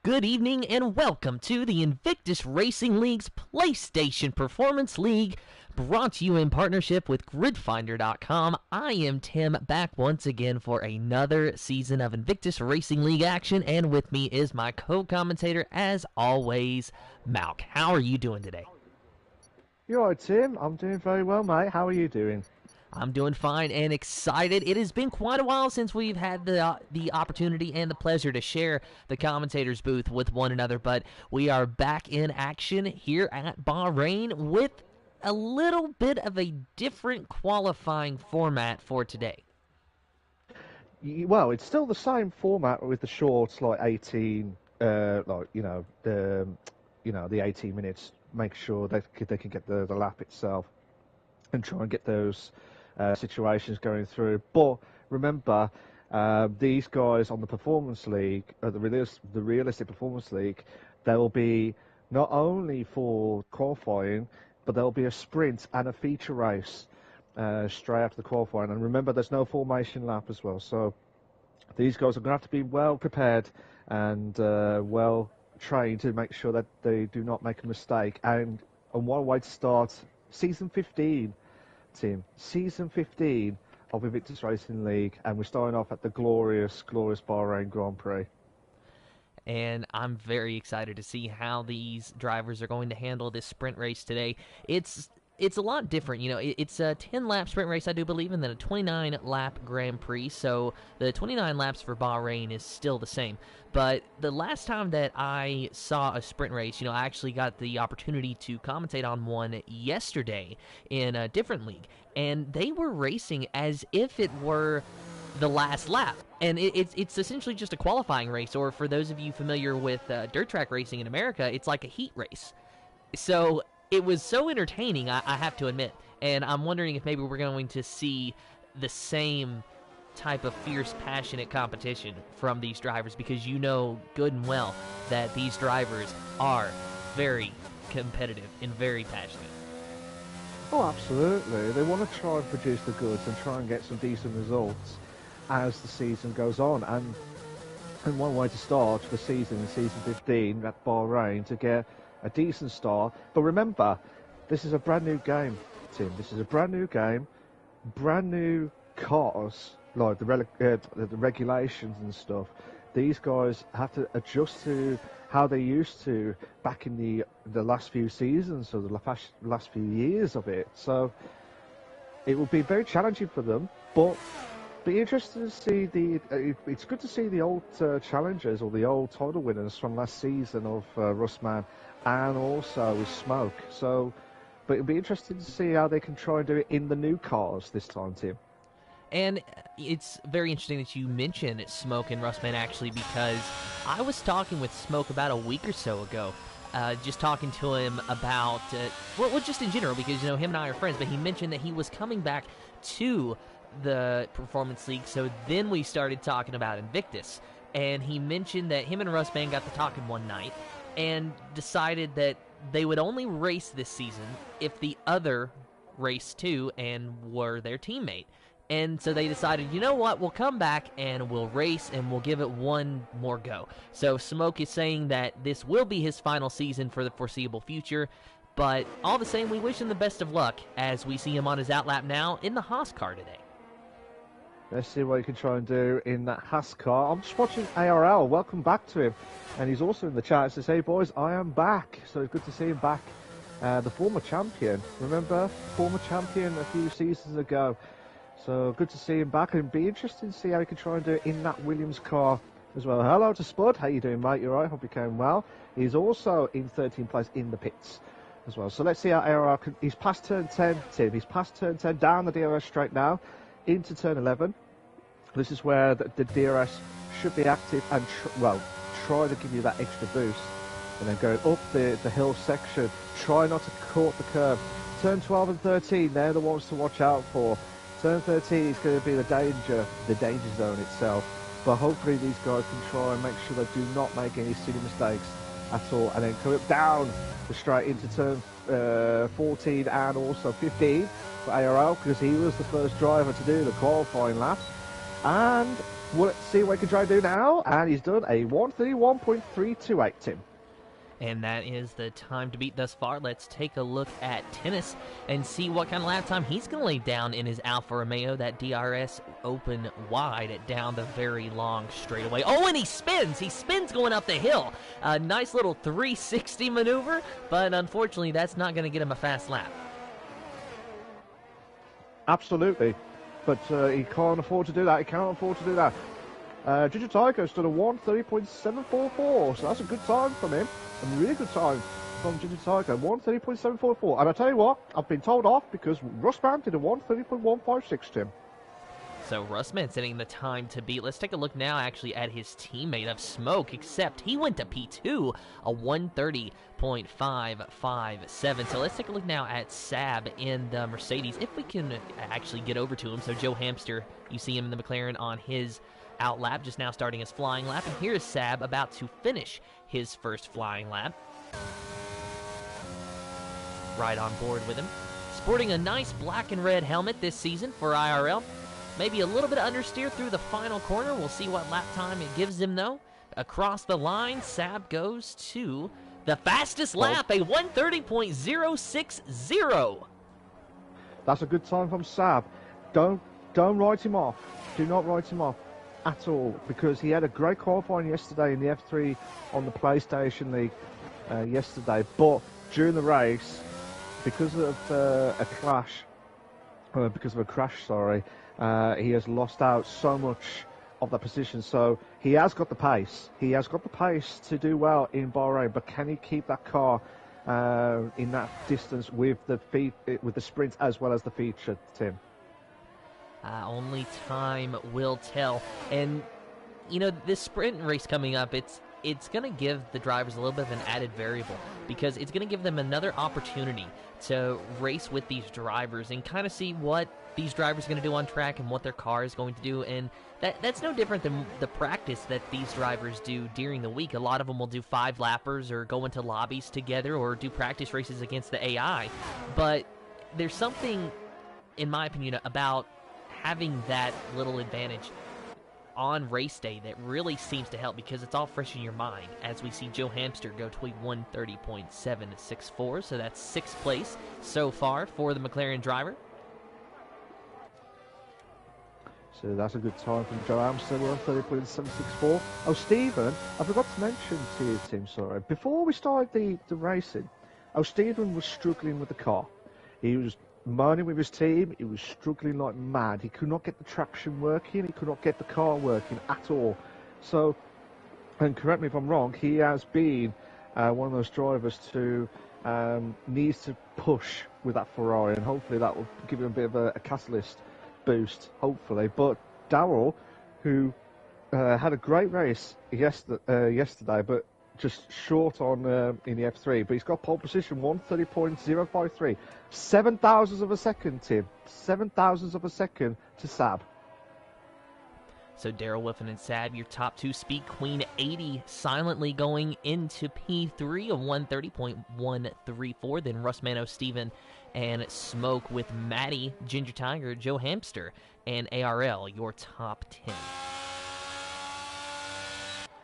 Good evening and welcome to the Invictus Racing League's PlayStation Performance League, brought to you in partnership with GridFinder.com. I am Tim, back once again for another season of Invictus Racing League action, and with me is my co-commentator, as always, Malc. How are you doing today? You alright, Tim? I'm doing very well, mate. How are you doing? I'm doing fine and excited. It has been quite a while since we've had the opportunity and the pleasure to share the commentator's booth with one another, but we are back in action here at Bahrain with a little bit of a different qualifying format for today. Well, it's still the same format with the shorts, like 18, the 18 minutes. Make sure they can get the lap itself and try and get those situations going through. But remember, these guys on the Performance League, the Realistic Performance League, they'll be not only for qualifying, but there'll be a sprint and a feature race straight after the qualifying. And remember, there's no formation lap as well. So these guys are going to have to be well prepared and well trained to make sure that they do not make a mistake. And one way to start Season 15, Tim. Season 15 of Invictus Racing League, and we're starting off at the glorious Bahrain Grand Prix. And I'm very excited to see how these drivers are going to handle this sprint race today. It's a lot different, you know. It's a 10-lap sprint race, I do believe, and then a 29-lap Grand Prix. So the 29 laps for Bahrain is still the same. But the last time that I saw a sprint race, you know, I actually got the opportunity to commentate on one yesterday in a different league, and they were racing as if it were the last lap. And it's essentially just a qualifying race, or for those of you familiar with dirt track racing in America, it's like a heat race. So it was so entertaining, I have to admit, and I'm wondering if maybe we're going to see the same type of fierce, passionate competition from these drivers, because you know good and well that these drivers are very competitive and very passionate. Oh, absolutely. They want to try and produce the goods and try and get some decent results as the season goes on. And one way to start the season in Season 15 at Bahrain to get a decent start. But remember, this is a brand new game, Tim. This is a brand new game, brand new cars, like the regulations and stuff. These guys have to adjust to how they used to back in the last few seasons or the last few years of it. So it will be very challenging for them, but be interested to see it's good to see the old challengers or the old title winners from last season of Russman and also with Smoke. So, but it'll be interesting to see how they can try and do it in the new cars this time, Tim. And it's very interesting that you mentioned Smoke and Russman, actually, because I was talking with Smoke about a week or so ago, just talking to him about, well, just in general, because, you know, him and I are friends, but he mentioned that he was coming back to the Performance League, so then we started talking about Invictus, and he mentioned that him and Russman got to talking one night and decided that they would only race this season if the other raced too and were their teammate. And so they decided, you know what, we'll come back and we'll race and we'll give it one more go. So Smoke is saying that this will be his final season for the foreseeable future, but all the same, we wish him the best of luck as we see him on his outlap now in the Haas car today. Let's see what he can try and do in that Haas car. I'm just watching ARL. Welcome back to him. And he's also in the chat. It says, hey boys, I am back. So it's good to see him back. The former champion. Remember? Former champion a few seasons ago. So good to see him back. And be interesting to see how he can try and do it in that Williams car as well. Hello to Spud. How you doing, mate? You alright? Hope you came well. He's also in 13th place in the pits as well. So let's see how ARL can... He's past turn 10, Tim. He's past turn 10, down the DRS straight now, into turn 11. This is where the DRS should be active and, try to give you that extra boost. And then going up the hill section, try not to caught the curve. Turn 12 and 13, they're the ones to watch out for. Turn 13 is going to be the danger zone itself. But hopefully these guys can try and make sure they do not make any silly mistakes at all. And then come up down the straight into turn 14 and also 15 for ARL, because he was the first driver to do the qualifying lap. And Well, let's see what he can try to do now. And he's done a 131.328, Tim. And that is the time to beat thus far. Let's take a look at tennis and see what kind of lap time he's going to lay down in his Alfa Romeo, that DRS open wide down the very long straightaway. Oh, and he spins! He spins going up the hill. A nice little 360 maneuver, but unfortunately that's not going to get him a fast lap. Absolutely. But he can't afford to do that. He cannot afford to do that. Ginger Tiger's done a 130.744, so that's a good time from him. A really good time from Ginger Tiger, 130.744. And I tell you what, I've been told off because Russman did a 130.156, Tim. So Russman setting the time to beat. Let's take a look now actually at his teammate of Smoke, except he went to P2, a 130.557. So let's take a look now at Sab in the Mercedes, if we can actually get over to him. So Joe Hamster, you see him in the McLaren on his out lap, just now starting his flying lap. And here's Sab about to finish his first flying lap. Right on board with him. Sporting a nice black and red helmet this season for IRL. Maybe a little bit of understeer through the final corner. We'll see what lap time it gives him, though. Across the line, Sab goes to the fastest lap, a 130.060. That's a good time from Sab. Don't write him off. Do not write him off at all, because he had a great qualifying yesterday in the F3 on the PlayStation League yesterday, but during the race, because of a crash, he has lost out so much of that position. So he has got the pace. He has got the pace to do well in Bahrain, but can he keep that car in that distance with the sprint as well as the feature, Tim? Only time will tell. And, you know, this sprint race coming up, it's going to give the drivers a little bit of an added variable, because it's going to give them another opportunity to race with these drivers and kind of see what these drivers are going to do on track and what their car is going to do. And that's no different than the practice that these drivers do during the week. A lot of them will do 5-lappers or go into lobbies together or do practice races against the AI. But there's something, in my opinion, about having that little advantage on race day that really seems to help, because it's all fresh in your mind, as we see Joe Hamster go to a 130.764, so that's 6th place so far for the McLaren driver. So that's a good time from Joe Hamster, 130.764. Oh, Stephen, I forgot to mention to you, Tim, sorry, before we started the racing, Stephen was struggling with the car. He was moaning with his team. He was struggling like mad. He could not get the traction working. He could not get the car working at all. So, and correct me if I'm wrong, he has been one of those drivers who needs to push with that Ferrari, and hopefully that will give him a bit of a catalyst boost, hopefully. But Darrell, who had a great race yesterday, but just short on in the F3, but he's got pole position, 130.053, 7 thousandths of a second, Tim, 7 thousandths of a second to Sab. So Darrell Whiffen and Sab, your top two. Speed Queen 80 silently going into P3 of 130.134. Then Russman, Steven, and Smoke with Maddie, Ginger Tiger, Joe Hamster, and ARL, your top 10.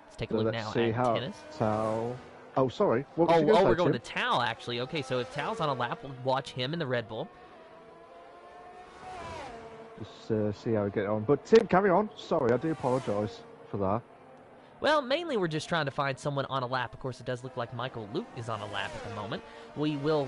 Let's take a look now at tennis. Tao. Oh, sorry. We're going to Tao, actually. Okay, so if Tao's on a lap, we'll watch him in the Red Bull. Just see how we get on. But Tim, carry on. Sorry, I do apologise for that. Well, mainly we're just trying to find someone on a lap. Of course, it does look like Michael Luke is on a lap at the moment. We will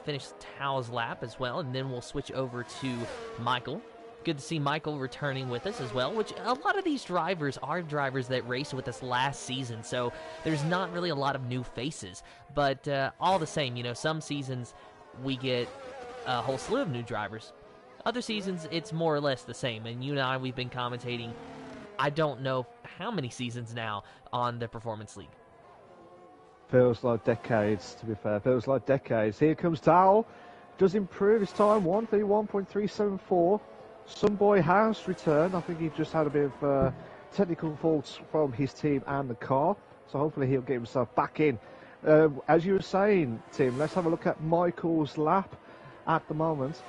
finish Tao's lap as well, and then we'll switch over to Michael. Good to see Michael returning with us as well, which a lot of these drivers are drivers that raced with us last season, so there's not really a lot of new faces. But all the same, you know, some seasons we get a whole slew of new drivers. Other seasons, it's more or less the same, and you and I, we've been commentating, I don't know how many seasons now on the Performance League. Feels like decades, to be fair. Feels like decades. Here comes Tao. Does improve his time, 131.374. Some boy has returned. I think he just had a bit of technical faults from his team and the car, so hopefully he'll get himself back in. As you were saying, Tim, let's have a look at Michael's lap at the moment.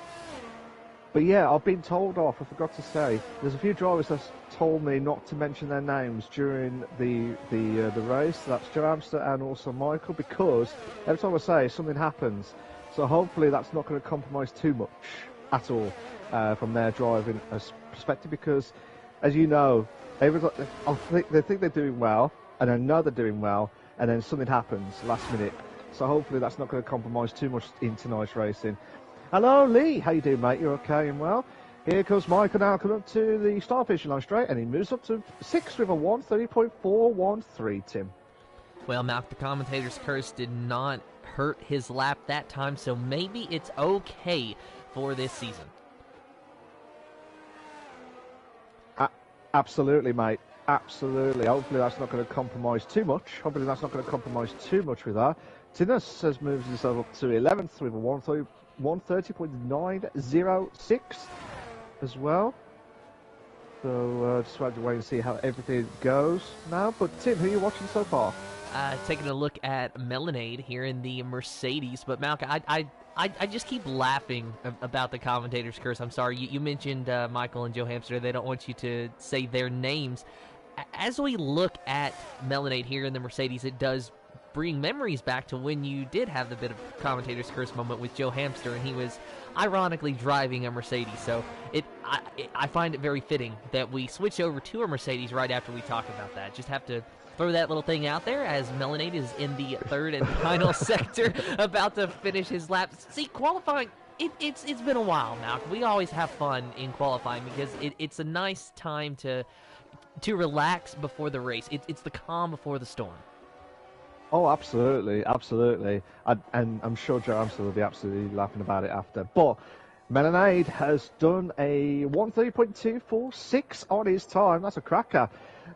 But yeah, I've been told off. I forgot to say, there's a few drivers that told me not to mention their names during the race. That's Joe Amster and also Michael, because every time I say something happens. So hopefully that's not going to compromise too much at all from their driving perspective. Because, as you know, they think they're doing well, and I know they're doing well, and then something happens last minute. So hopefully that's not going to compromise too much in tonight's racing. Hello, Lee. How you doing, mate? You okay and well? Here comes Michael now coming up to the start finishing line straight, and he moves up to 6th with a 1:30.413, Tim. Well, Malc, the commentator's curse did not hurt his lap that time, so maybe it's okay for this season. Absolutely, mate. Absolutely. Hopefully that's not going to compromise too much. with that. Tinus has moved himself up to 11th with a 1:30.906 as well. So just have to wait and see how everything goes now. But Tim, who are you watching so far? Taking a look at Melanade here in the Mercedes, but Malc, I just keep laughing about the commentator's curse. I'm sorry, you mentioned Michael and Joe Hamster. They don't want you to say their names. As we look at Melanade here in the Mercedes, it does bring memories back to when you did have the bit of commentator's curse moment with Joe Hamster, and he was ironically driving a Mercedes. So I find it very fitting that we switch over to a Mercedes right after we talk about that. Just have to throw that little thing out there as Melanade is in the third and final sector, about to finish his lap. See, qualifying, it's been a while now. We always have fun in qualifying because it's a nice time to relax before the race. It's the calm before the storm. Oh, absolutely, absolutely. And I'm sure Joe Amster will be absolutely laughing about it after. But Melanade has done a 1:30.246 on his time. That's a cracker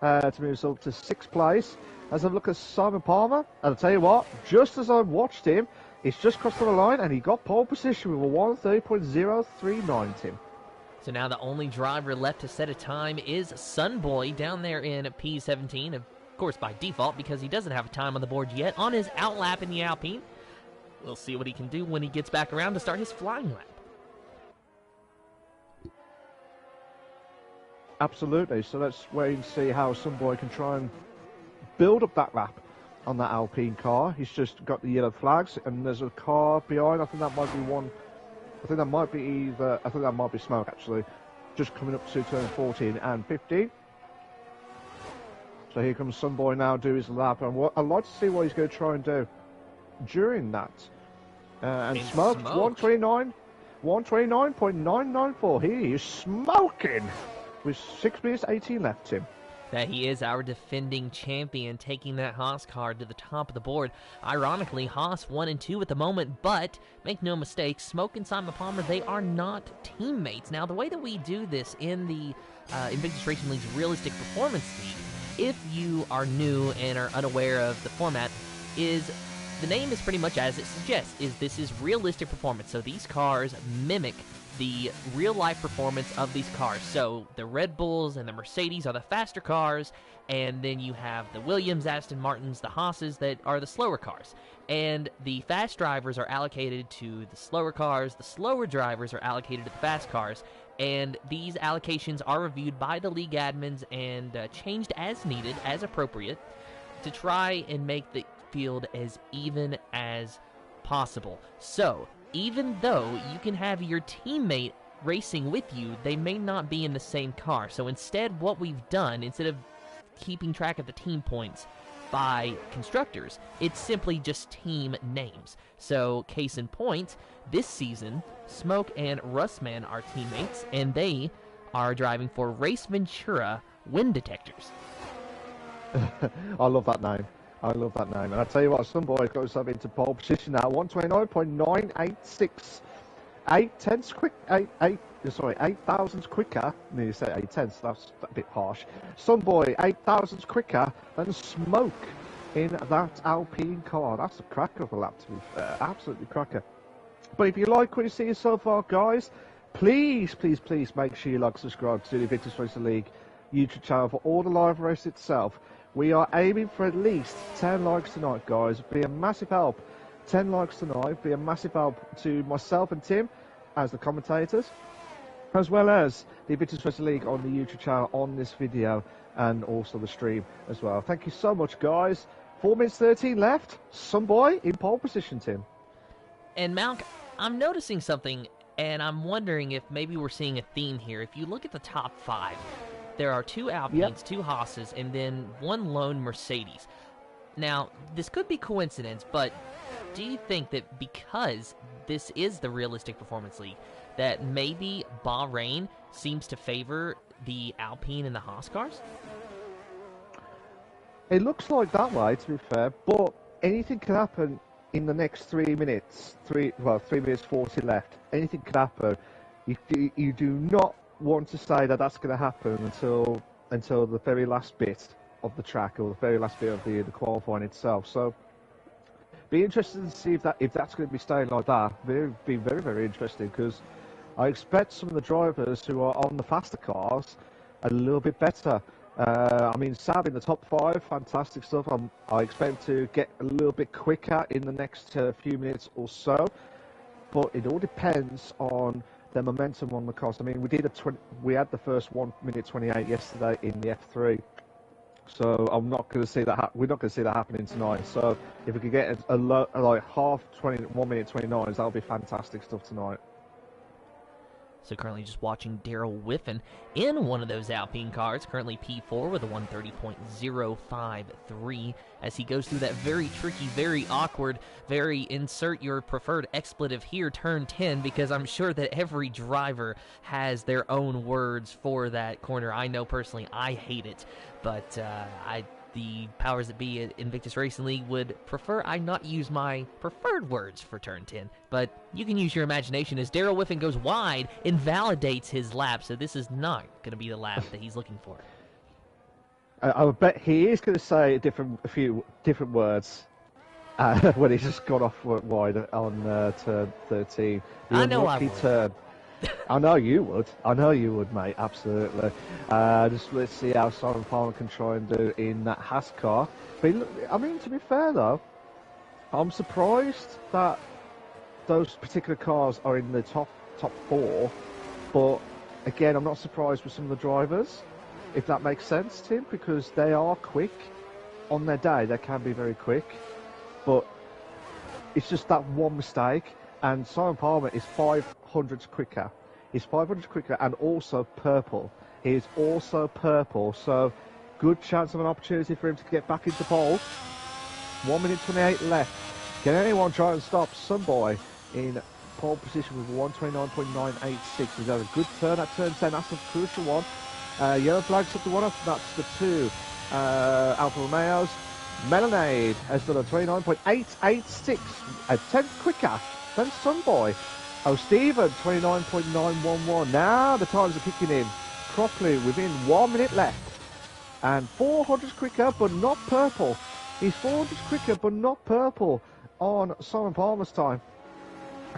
to move up to 6th place. As I look at Simon Palmer, and I'll tell you what, just as I watched him, he's just crossed the line and he got pole position with a 1:30.039, Tim. So now the only driver left to set a time is Sunboy down there in P17. Of course, by default, because he doesn't have a time on the board yet on his outlap in the Alpine. We'll see what he can do when he gets back around to start his flying lap. Absolutely. So let's wait and see how Sunboy can try and build up that lap on that Alpine car. He's just got the yellow flags, and there's a car behind. I think that might be one. I think that might be Smoke, actually. Just coming up to turn 14 and 15. So here comes Sunboy now, do his lap, and I'd like to see what he's going to try and do during that. And Smoke, 1:29.994. He is smoking with 6 minutes 18 left, Tim. That he is our defending champion, taking that Haas car to the top of the board. Ironically, Haas 1 and 2 at the moment, but make no mistake, Smoke and Simon Palmer, they are not teammates. Now, the way that we do this in the Invictus Racing League's Realistic Performance League, if you are new and are unaware of the format, is the name is pretty much as it suggests, this is realistic performance. So these cars mimic the real-life performance of these cars. So the Red Bulls and the Mercedes are the faster cars, and then you have the Williams, Aston Martins, the Haas's that are the slower cars. And the fast drivers are allocated to the slower cars, the slower drivers are allocated to the fast cars, and these allocations are reviewed by the league admins and changed as needed, as appropriate, to try and make the field as even as possible. So even though you can have your teammate racing with you, they may not be in the same car. So instead, what we've done, instead of keeping track of the team points by constructors, it's simply just team names. So case in point, this season, Smoke and Russman are teammates, and they are driving for Race Ventura Wind Detectors. I love that name. I love that name. And I tell you what, Sunboy goes up into pole position now. 1:29.986. 8 thousandths quicker. Nearly say 8 tenths. That's a bit harsh. Sunboy 8 thousandths quicker than Smoke in that Alpine car. That's a cracker of a lap, to be fair. Absolutely cracker. But if you like what you see so far, guys, please make sure you like, subscribe to the Invictus Racing League YouTube channel for all the live race itself. We are aiming for at least 10 likes tonight, guys. It'd be a massive help. 10 likes tonight would be a massive help to myself and Tim as the commentators. as well as the Invictus Racing League on the YouTube channel on this video and also the stream as well. Thank you so much, guys. 4 minutes 13 left. Some boy in pole position, Tim. And Malc, I'm noticing something, and I'm wondering if maybe we're seeing a theme here. If you look at the top 5, there are 2 Alpines, 2 Haas's, and then 1 lone Mercedes. Now, this could be coincidence, but do you think that because this is the Realistic Performance League, that maybe Bahrain seems to favor the Alpine and the Haas cars? It looks like that way, to be fair, but anything can happen in the next 3 minutes. 3 minutes 40 left. Anything can happen. You do not want to say that that's going to happen until the very last bit of the track or the very last bit of the qualifying itself. So, be interested to see if that's going to be staying like that. It'll be very, very interesting, because I expect some of the drivers who are on the faster cars a little bit better. I mean, Sab in the top 5, fantastic stuff. I expect to get a little bit quicker in the next few minutes or so, but it all depends on the momentum on the cars. I mean, we had the first 1 minute 28 yesterday in the F3, so I'm not going to see that. We're not going to see that happening tonight. So if we could get like half 1 minute 29s, that'll be fantastic stuff tonight. So currently just watching Daryl Whiffen in one of those Alpine cars, currently P4 with a 130.053 as he goes through that very tricky, very awkward, very insert your preferred expletive here, turn 10, because I'm sure that every driver has their own words for that corner. I know personally I hate it, but the powers that be at Invictus Racing League would prefer I not use my preferred words for turn 10, but you can use your imagination as Daryl Whiffen goes wide, invalidates his lap, so this is not going to be the lap that he's looking for. I would bet he is going to say a few different words when he's just got off wide on turn 13. I know I would. Turn. I know you would. I know you would, mate. Absolutely. Just let's see how Simon Palmer can try and do in that Haas car. But I mean, to be fair though, I'm surprised that those particular cars are in the top 4. But again, I'm not surprised with some of the drivers, if that makes sense, Tim, because they are quick on their day. They can be very quick, but it's just that one mistake. And Simon Palmer is 500 quicker. He's 500 quicker and also purple. He is also purple, so good chance of an opportunity for him to get back into pole. 1 minute 28 left. Can anyone try and stop some boy in pole position with 129.986? He's had a good turn at turn 10. That's a crucial one. Yellow flags up the one up. That's the 2 Alfa Romeos. Melonade has done a 29.886, a 10th quicker than Sunboy. Oh, Stephen, 29.911. Now the times are kicking in properly within 1 minute left. And 400 quicker, but not purple. He's 400 quicker, but not purple on Simon Palmer's time.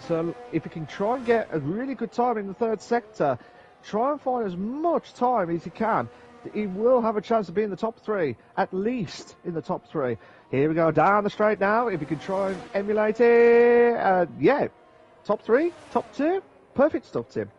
So if you can try and get a really good time in the third sector, try and find as much time as you can. He will have a chance to be in the top 3, at least in the top 3. Here we go, down the straight now. If you can try and emulate it, yeah, top 3, top 2, perfect stuff, Tim.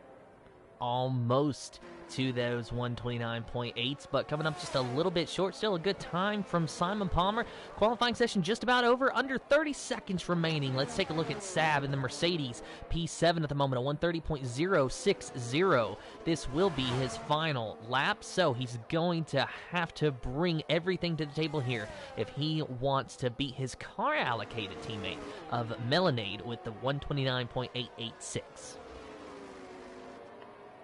Almost to those 129.8s, but coming up just a little bit short. Still a good time from Simon Palmer. Qualifying session just about over, under 30 seconds remaining. Let's take a look at Sab in the Mercedes P7 at the moment, a 130.060. This will be his final lap, so he's going to have to bring everything to the table here if he wants to beat his car allocated teammate of Melonade with the 129.886.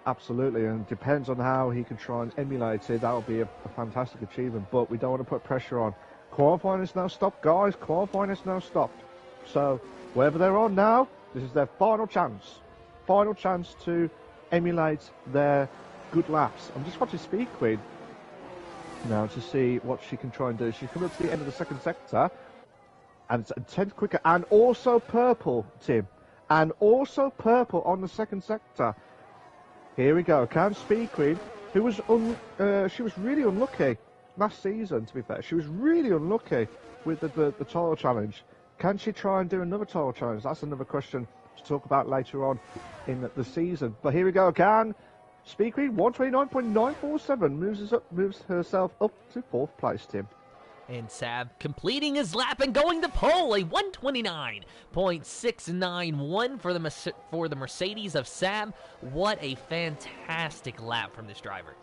Absolutely, and it depends on how he can try and emulate it. That would be a fantastic achievement, but we don't want to put pressure on. Qualifying is now stopped, guys. Qualifying is now stopped. So, wherever they're on now, this is their final chance. Final chance to emulate their good laps. I'm just watching Speed Queen now to see what she can try and do. She's coming up to the end of the second sector, and it's a 10th quicker, and also purple, Tim. And also purple on the second sector. Here we go. Can Speed Queen, who was she was really unlucky last season, to be fair. She was really unlucky with the title challenge. Can she try and do another title challenge? That's another question to talk about later on in the season. But here we go again. Speakeasy 129.947 moves herself up to 4th place, Tim. And Sab completing his lap and going to pole, a 129.691 for the Mercedes of Sab. What a fantastic lap from this driver.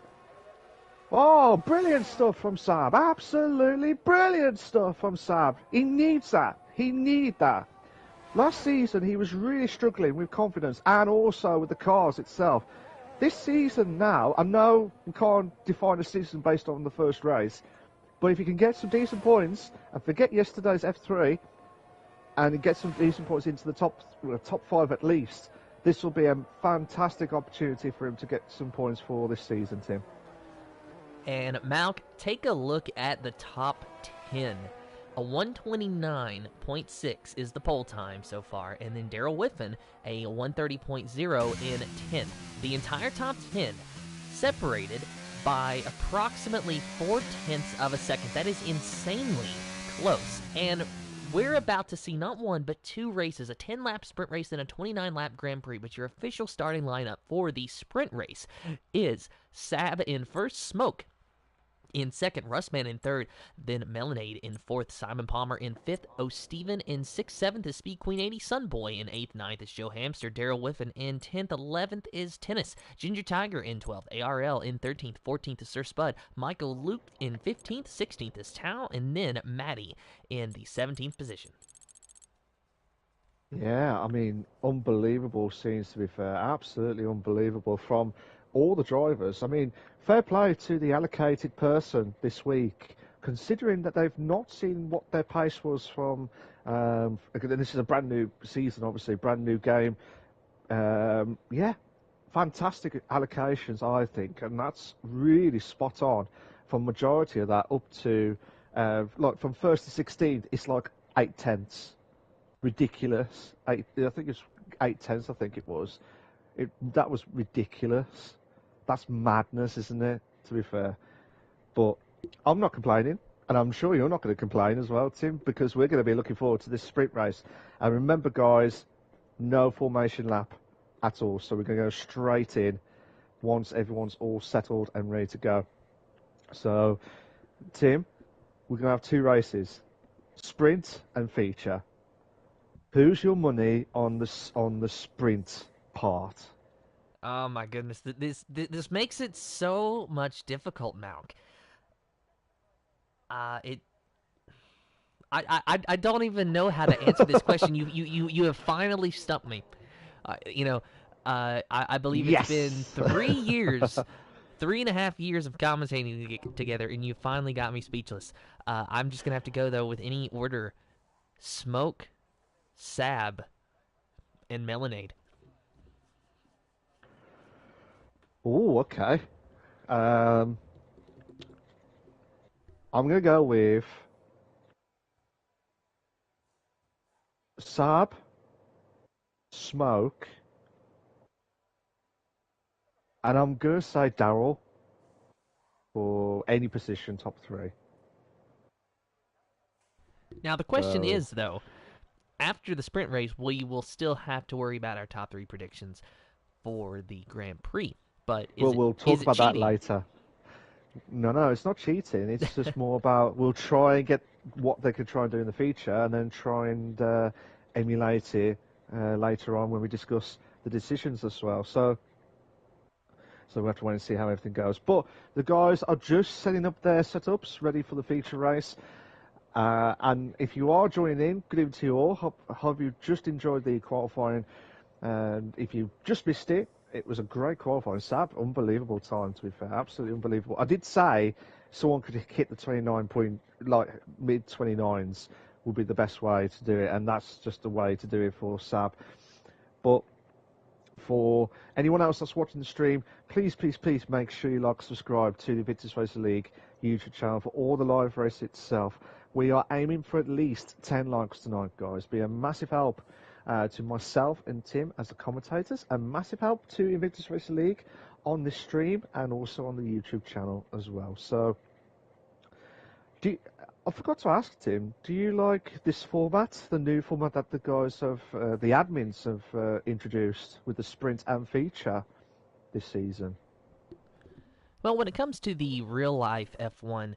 Oh, brilliant stuff from Sab. Absolutely brilliant stuff from Sab. He needs that. He needs that. Last season, he was really struggling with confidence and also with the cars itself. This season now, I know we can't define a season based on the first race, but if you can get some decent points and forget yesterday's F3 and get some decent points into the top 5 at least, this will be a fantastic opportunity for him to get some points for this season, Tim. And Malc, take a look at the top 10. A 129.6 is the pole time so far, and then Daryl Whiffen, a 130.0 in 10th. The entire top 10 separated by approximately 0.4 of a second. That is insanely close. And we're about to see not one, but 2 races, a 10-lap sprint race and a 29-lap Grand Prix. But your official starting lineup for the sprint race is Sab in first, Smoke in second, Russman in third, then Melanade in fourth, Simon Palmer in fifth, O'Steven in sixth, seventh is Speed Queen 80, Sunboy in eighth, ninth is Joe Hamster, Daryl Whiffen in 10th, 11th is Tennis, Ginger Tiger in 12th, ARL in 13th, 14th is Sir Spud, Michael Luke in 15th, 16th is Tao, and then Maddie in the 17th position. Yeah, I mean, unbelievable scenes, to be fair. Absolutely unbelievable from all the drivers. I mean, fair play to the allocated person this week, considering that they've not seen what their pace was from, and this is a brand new season, obviously, brand new game. Yeah, fantastic allocations, I think, and that's really spot on from majority of that up to, like, from 1st to 16th, it's like 8/10. Ridiculous. I think it's 8/10, I think it was. That was ridiculous. That's madness, isn't it, to be fair? But I'm not complaining, and I'm sure you're not going to complain as well, Tim, because we're going to be looking forward to this sprint race. And remember, guys, no formation lap at all, so we're going to go straight in once everyone's all settled and ready to go. So, Tim, we're going to have 2 races, sprint and feature. Who's your money on the sprint part? Oh my goodness, this makes it so much difficult, Malc. I don't even know how to answer this question. You have finally stumped me. I believe it's been 3 years, 3.5 years of commentating together, and you finally got me speechless. I'm just gonna have to go though with any order: Smoke, Sab, and Melanade. Oh, okay. I'm going to go with Saab, Smoke, and I'm going to say Daryl for any position, top 3. Now, the question is, though, after the sprint race, we will still have to worry about our top 3 predictions for the Grand Prix. But we'll talk about that later. No, it's not cheating. It's just more about we'll try and get what they could try and do in the feature, and then try and emulate it later on when we discuss the decisions as well. So we'll have to wait and see how everything goes. But the guys are just setting up their setups, ready for the feature race. And if you are joining in, good evening to you all. Hope you just enjoyed the qualifying. And if you just missed it, it was a great qualifying. Sab, unbelievable time, to be fair. Absolutely unbelievable. I did say someone could hit the mid-29s would be the best way to do it, and that's just the way to do it for Sab. But for anyone else that's watching the stream, please make sure you like, subscribe to the Invictus Racing League YouTube channel for all the live race itself. We are aiming for at least 10 likes tonight, guys. Be a massive help to myself and Tim as the commentators, and massive help to Invictus Racing League on this stream and also on the YouTube channel as well. So I forgot to ask Tim, do you like this format, the new format that the guys have, the admins have introduced with the sprint and feature this season? Well, when it comes to the real-life F1,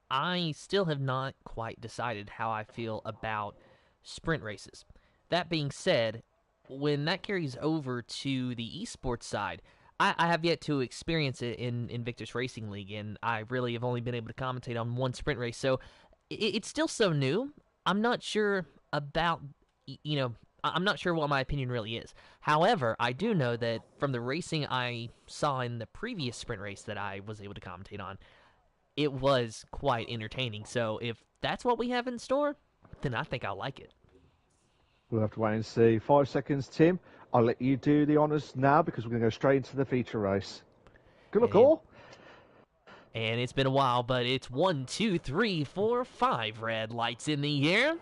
I still have not quite decided how I feel about sprint races. That being said, when that carries over to the esports side, I have yet to experience it in Invictus Racing League, and I really have only been able to commentate on one sprint race, so it's still so new. I'm not sure about, I'm not sure what my opinion really is. However, I do know that from the racing I saw in the previous sprint race that I was able to commentate on, it was quite entertaining. So if that's what we have in store, then I think I'll like it. We'll have to wait and see. 5 seconds, Tim. I'll let you do the honours now because we're going to go straight into the feature race. Good luck, all. And it's been a while, but it's 1, 2, 3, 4, 5 red lights in the air.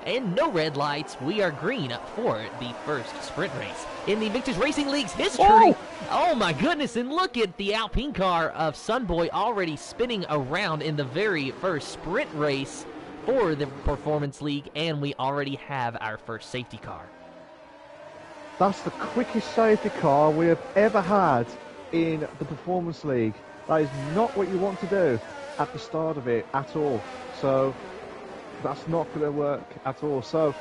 And no red lights. We are green for the first sprint race in the Invictus Racing League's history. Oh my goodness, and look at the Alpine car of Sunboy already spinning around in the very first sprint race for the Performance League, and we already have our first safety car. That's the quickest safety car we have ever had in the Performance League. That is not what you want to do at the start of it at all. So that's not going to work at all. So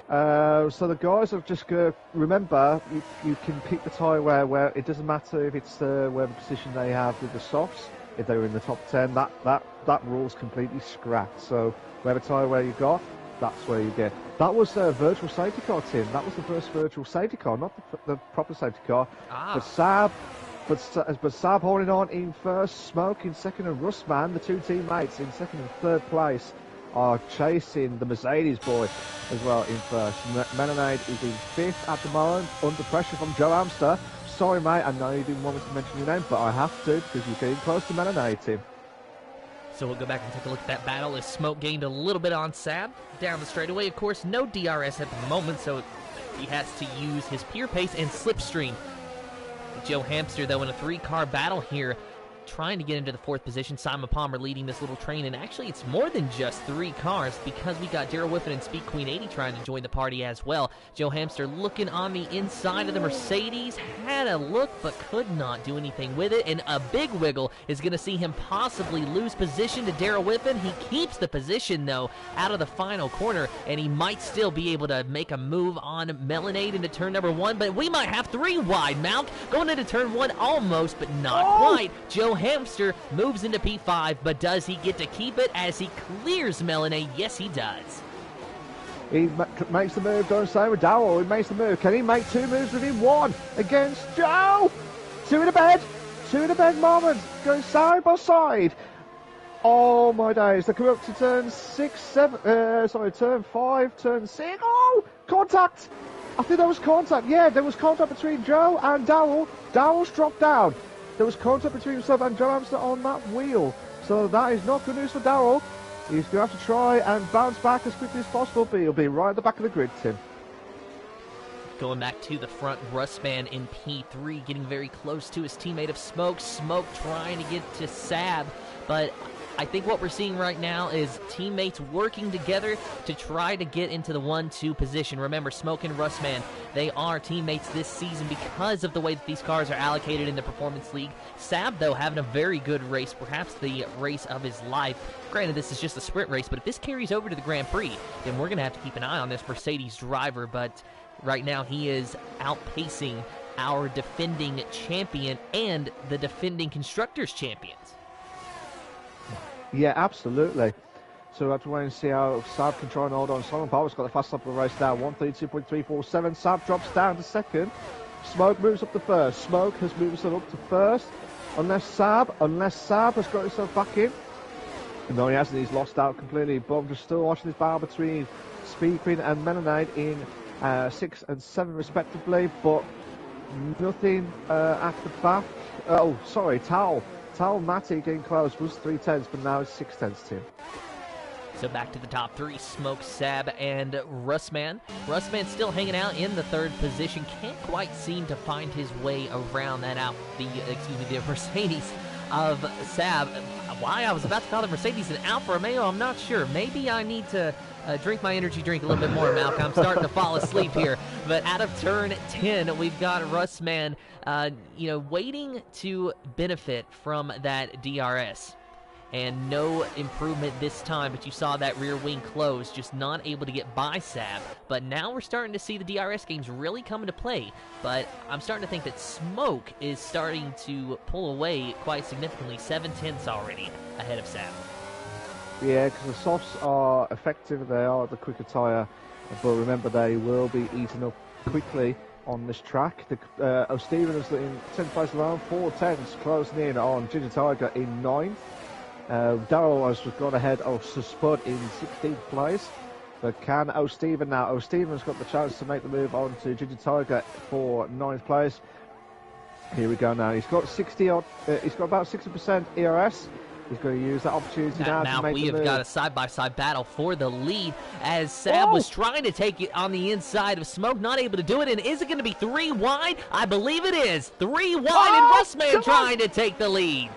the guys have just got to remember you can pick the tyre where it doesn't matter if it's where the position they have with the softs. If they were in the top 10, that rule's completely scrapped. So whatever tyre wear you got, that's where you get. That was a virtual safety car, Tim. That was the first virtual safety car, not the proper safety car. But Saab holding on in first, Smoke in second, and Russman, the two teammates in second and third place, are chasing the Mercedes boy as well in first. Melonade is in fifth at the moment, under pressure from Joe Amster. Sorry, mate, I know you didn't want me to mention your name, but I have to because you're getting close to Melonade, Tim. So we'll go back and take a look at that battle as Smoke gained a little bit on Saab down the straightaway. Of course, no DRS at the moment, so he has to use his pure pace and slipstream. Joe Hamster, though, in a three-car battle here, trying to get into the fourth position. Simon Palmer leading this little train, and actually it's more than just three cars because we got Daryl Whiffen and Speed Queen 80 trying to join the party as well. Joe Hamster looking on the inside of the Mercedes, had a look but could not do anything with it, and a big wiggle is going to see him possibly lose position to Daryl Whiffen. He keeps the position, though, out of the final corner, and he might still be able to make a move on Melonade into turn number one, but we might have three wide. Malc going into turn one almost, but not quite. Joe Hamster moves into P5, but does he get to keep it as he clears Melonade? Yes, he does. He makes the move, don't say with Dowell. He makes the move. Can he make two moves within one against Joe? Two in a bed moment, going side by side. Oh my days, they're coming up to turn turn 5, turn 6. Oh, contact! I think there was contact. Yeah, there was contact between Joe and Dowell. Dowell's dropped down. There was contact between himself and Joe Hamster on that wheel. So that is not good news for Darrell. He's going to have to try and bounce back as quickly as possible, but he'll be right at the back of the grid, Tim. Going back to the front, Russman in P3, getting very close to his teammate of Smoke. Smoke trying to get to Saab, but I think what we're seeing right now is teammates working together to try to get into the 1-2 position. Remember, Smoke and Russman, they are teammates this season because of the way that these cars are allocated in the Performance League. Saab, though, having a very good race, perhaps the race of his life. Granted, this is just a sprint race, but if this carries over to the Grand Prix, then we're going to have to keep an eye on this Mercedes driver, but right now he is outpacing our defending champion and the defending Constructors champions. Yeah, absolutely. So we'll have to wait and see how Saab can try and hold on. Simon Palmer's got the fast lap of the race now, 132.347. Saab drops down to second. Smoke moves up to first. Smoke has moved himself up to first. Unless Saab has got himself back in. No, he hasn't. He's lost out completely. But I'm just still watching this battle between Speed Queen and Melonade in 6 and 7 respectively. But nothing at the back. Oh, sorry, Towel Matty getting close was 3/10, but now it's 6/10, Tim. So back to the top three, Smoke, Saab, and Russman. Russman still hanging out in the third position. Can't quite seem to find his way around that the Mercedes of Sab. Why I was about to call the Mercedes an Alfa Romeo, I'm not sure. Maybe I need to drink my energy drink a little bit more, Malc. I'm starting to fall asleep here. But out of turn 10, we've got Russman, waiting to benefit from that DRS. And no improvement this time, but you saw that rear wing close, just not able to get by Sab. But now we're starting to see the DRS games really come into play. But I'm starting to think that Smoke is starting to pull away quite significantly, 7/10 already ahead of Sab. Yeah, because the softs are effective, they are the quicker tyre, but remember they will be eaten up quickly on this track. O'Stephen is in 10th place around, 4/10s closing in on Ginger Tiger in 9th. Darrell has gone ahead of Spud in 16th place. But can O'Stephen now? O'Stephen's got the chance to make the move on to Ginger Tiger for 9th place. Here we go now. He's got 60 odd. He's got about 60% ERS. He's going to use that opportunity now to make the move. We have got a side-by-side battle for the lead as Sab was trying to take it on the inside of Smoke, not able to do it. And is it going to be 3 wide? I believe it is. 3 wide, and Russman trying to take the lead.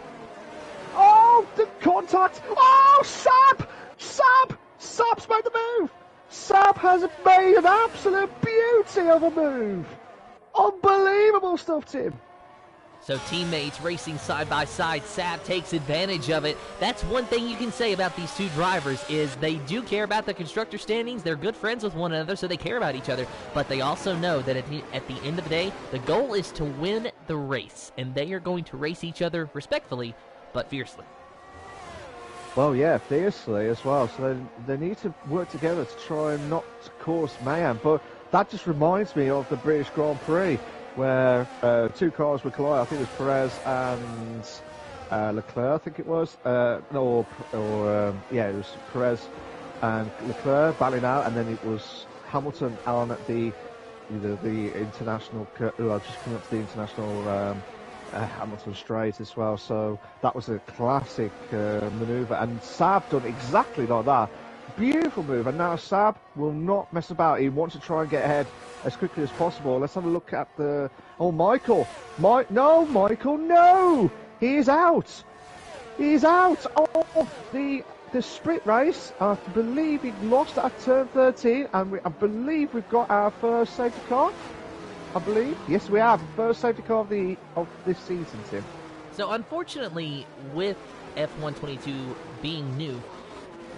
Oh, the contact! Oh, Sab's made the move! Sab has made an absolute beauty of a move! Unbelievable stuff, Tim! So teammates racing side by side, Sab takes advantage of it. That's one thing you can say about these two drivers is they do care about the constructor standings. They're good friends with one another, so they care about each other. But they also know that at the end of the day, the goal is to win the race. And they are going to race each other respectfully, but fiercely. Well, yeah, fiercely as well. So they need to work together to try and not cause mayhem. But that just reminds me of the British Grand Prix, where 2 cars were colliding. I think it was Perez and Leclerc, I think it was. It was Perez and Leclerc battling out, and then it was Hamilton on the international, just coming up to the international Hamilton straight as well. So that was a classic manoeuvre, and Sab done exactly like that. Beautiful move, and now Sab will not mess about. He wants to try and get ahead as quickly as possible. Let's have a look at the... Oh, Michael! Michael, no! He is out! He is out of the sprint race. I believe he lost at turn 13, and I believe we've got our first safety car. I believe. Yes, we have. First safety car of this season, Tim. So, unfortunately, with F1 22 being new,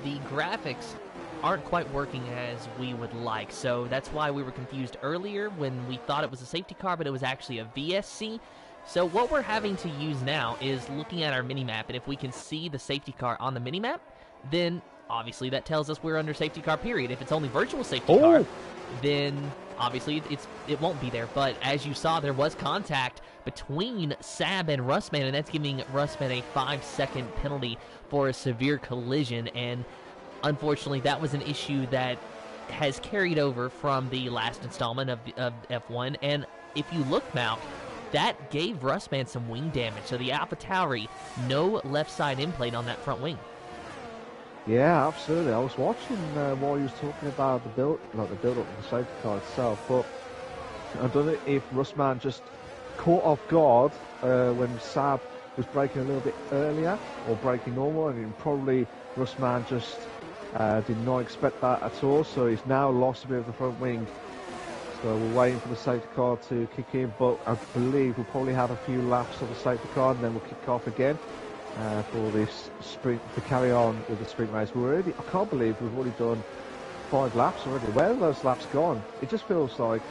the graphics aren't quite working as we would like. So that's why we were confused earlier when we thought it was a safety car, but it was actually a VSC. So what we're having to use now is looking at our minimap, and if we can see the safety car on the minimap, then obviously that tells us we're under safety car period. If it's only virtual safety car, then obviously it won't be there. But as you saw, there was contact between Sab and Russman, and that's giving Russman a 5-second penalty for a severe collision. And unfortunately, that was an issue that has carried over from the last installment of F1. And if you look, Malc, that gave Russman some wing damage. So the AlphaTauri, no left side end plate on that front wing. Yeah, absolutely. I was watching while he was talking about the build up of the safety car itself, but I don't know if Russman just caught off guard when Sab was braking a little bit earlier, or braking normal, and probably Russman just did not expect that at all, so he's now lost a bit of the front wing. So we're waiting for the safety car to kick in, but I believe we'll probably have a few laps of the safety car, and then we'll kick off again for this sprint, to carry on with the sprint race. I can't believe we've already done 5 laps already. Where are those laps gone? It just feels like